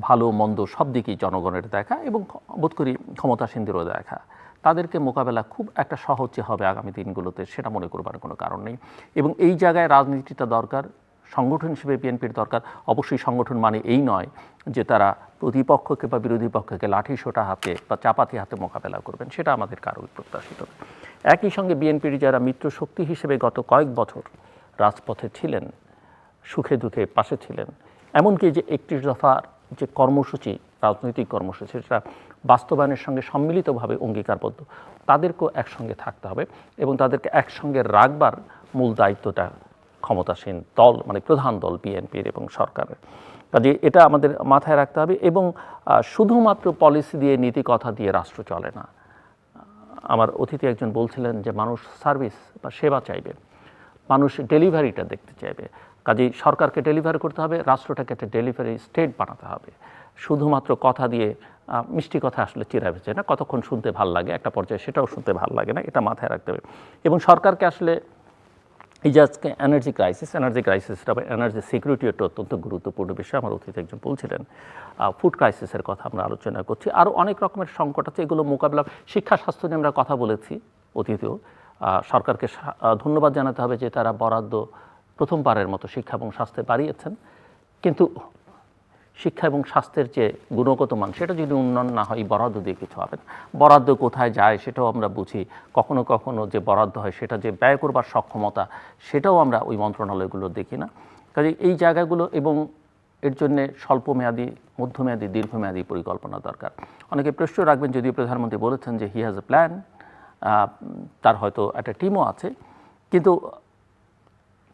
ভালো মন্দ সব দিকেই জনগণের দেখা এবং বোধ করি ক্ষমতাসীনদেরও দেখা। তাদেরকে মোকাবেলা খুব একটা সহজ যে হবে আগামী দিনগুলোতে, সেটা মনে করবার কোনো কারণ নেই। এবং এই জায়গায় রাজনীতিটা দরকার, সংগঠন হিসেবে বিএনপির দরকার। অবশ্যই সংগঠন মানে এই নয় যে তারা প্রতিপক্ষকে বা বিরোধী পক্ষকে লাঠি সোটা হাতে বা চাপাতি হাতে মোকাবেলা করবেন, সেটা আমাদের কারোই প্রত্যাশিত। একই সঙ্গে বিএনপির যারা মিত্র শক্তি হিসেবে গত কয়েক বছর রাজপথে ছিলেন, সুখে দুঃখে পাশে ছিলেন, এমনকি যে 31 দফার যে কর্মসূচি, রাজনৈতিক কর্মসূচি, সেটা বাস্তবায়নের সঙ্গে সম্মিলিতভাবে অঙ্গীকারবদ্ধ, তাদেরকেও একসঙ্গে থাকতে হবে এবং তাদেরকে একসঙ্গে রাখবার মূল দায়িত্বটা ক্ষমতাসীন দল মানে প্রধান দল বিএনপির এবং সরকারের। কাজে এটা আমাদের মাথায় রাখতে হবে। এবং শুধুমাত্র পলিসি দিয়ে, নীতি কথা দিয়ে রাষ্ট্র চলে না। আমার অতিথি একজন বলছিলেন যে মানুষ সার্ভিস বা সেবা চাইবে, মানুষ ডেলিভারিটা দেখতে চাইবে। কাজেই সরকারকে ডেলিভার করতে হবে, রাষ্ট্রটাকে একটা ডেলিভারি স্টেট বানাতে হবে। শুধুমাত্র কথা দিয়ে, মিষ্টি কথা আসলে চিরা ভেজে না, কতক্ষণ শুনতে ভাল লাগে, একটা পর্যায়ে সেটাও শুনতে ভাল লাগে না, এটা মাথায় রাখতে হবে। এবং সরকারকে আসলে এই যে আজকে এনার্জি ক্রাইসিসটা বা এনার্জি সিকিউরিটি একটা অত্যন্ত গুরুত্বপূর্ণ বিষয়। আমার অতিথি একজন বলছিলেন ফুড ক্রাইসিসের কথা আমরা আলোচনা করছি, আরও অনেক রকমের সংকট আছে, এগুলো মোকাবিলা। শিক্ষা স্বাস্থ্য নিয়ে আমরা কথা বলেছি অতীতেও। সরকারকে ধন্যবাদ জানাতে হবে যে তারা বরাদ্দ প্রথমবারের মতো শিক্ষা এবং স্বাস্থ্যে বাড়িয়েছেন, কিন্তু শিক্ষা এবং স্বাস্থ্যের যে গুণগত মান, সেটা যদি উন্নয়ন না হয় বরাদ্দ দিয়ে কিছু হবে না। বরাদ্দ কোথায় যায় সেটাও আমরা বুঝি, কখনো কখনো যে বরাদ্দ হয় সেটা যে ব্যয় করবার সক্ষমতা, সেটাও আমরা ওই মন্ত্রণালয়গুলো দেখি না। কাজে এই জায়গাগুলো এবং এর জন্যে স্বল্পমেয়াদী, মধ্যমেয়াদী, দীর্ঘমেয়াদী পরিকল্পনা দরকার। অনেকে প্রশ্ন রাখবেন, যদিও প্রধানমন্ত্রী বলেছেন যে হি হ্যাজ এ প্ল্যান, তার হয়তো একটা টিমও আছে, কিন্তু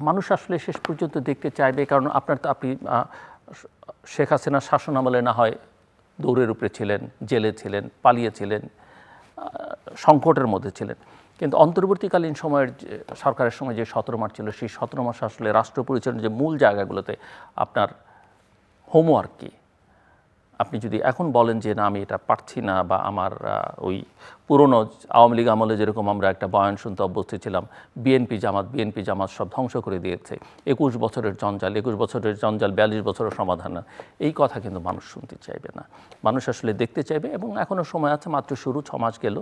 মানুষ আসলে শেষ পর্যন্ত দেখতে চাইবে। কারণ আপনি শেখ হাসিনার শাসন আমলে না হয় দৌড়ের উপরে ছিলেন, জেলে ছিলেন, পালিয়েছিলেন, সংকটের মধ্যে ছিলেন, কিন্তু অন্তর্বর্তীকালীন সময়ের সরকারের সময় যে 17 মাস ছিল, সেই 17 মাস আসলে রাষ্ট্র পরিচালনার যে মূল জায়গাগুলোতে আপনার হোমওয়ার্ক কী? আপনি যদি এখন বলেন যে না আমি এটা পারছি না, বা আমার ওই পুরনো আওয়ামী লীগ আমলে যেরকম আমরা একটা বয়ান শুনতে অভ্যস্ত ছিলাম, বিএনপি জামাত সব ধ্বংস করে দিয়েছে, 21 বছরের জঞ্জাল, 42 বছরের সমাধান না, এই কথা কিন্তু মানুষ শুনতে চাইবে না। মানুষ আসলে দেখতে চাইবে। এবং এখনও সময় আছে, মাত্র শুরু, 6 মাস গেল,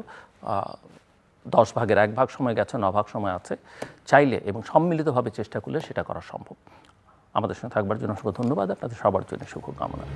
10 ভাগের 1 ভাগ সময় গেছে, 9 ভাগ সময় আছে। চাইলে এবং সম্মিলিতভাবে চেষ্টা করলে সেটা করা সম্ভব। আমাদের সঙ্গে থাকবার জন্য অসংখ্য ধন্যবাদ। আপনাদের সবার জন্য শুভকামনা।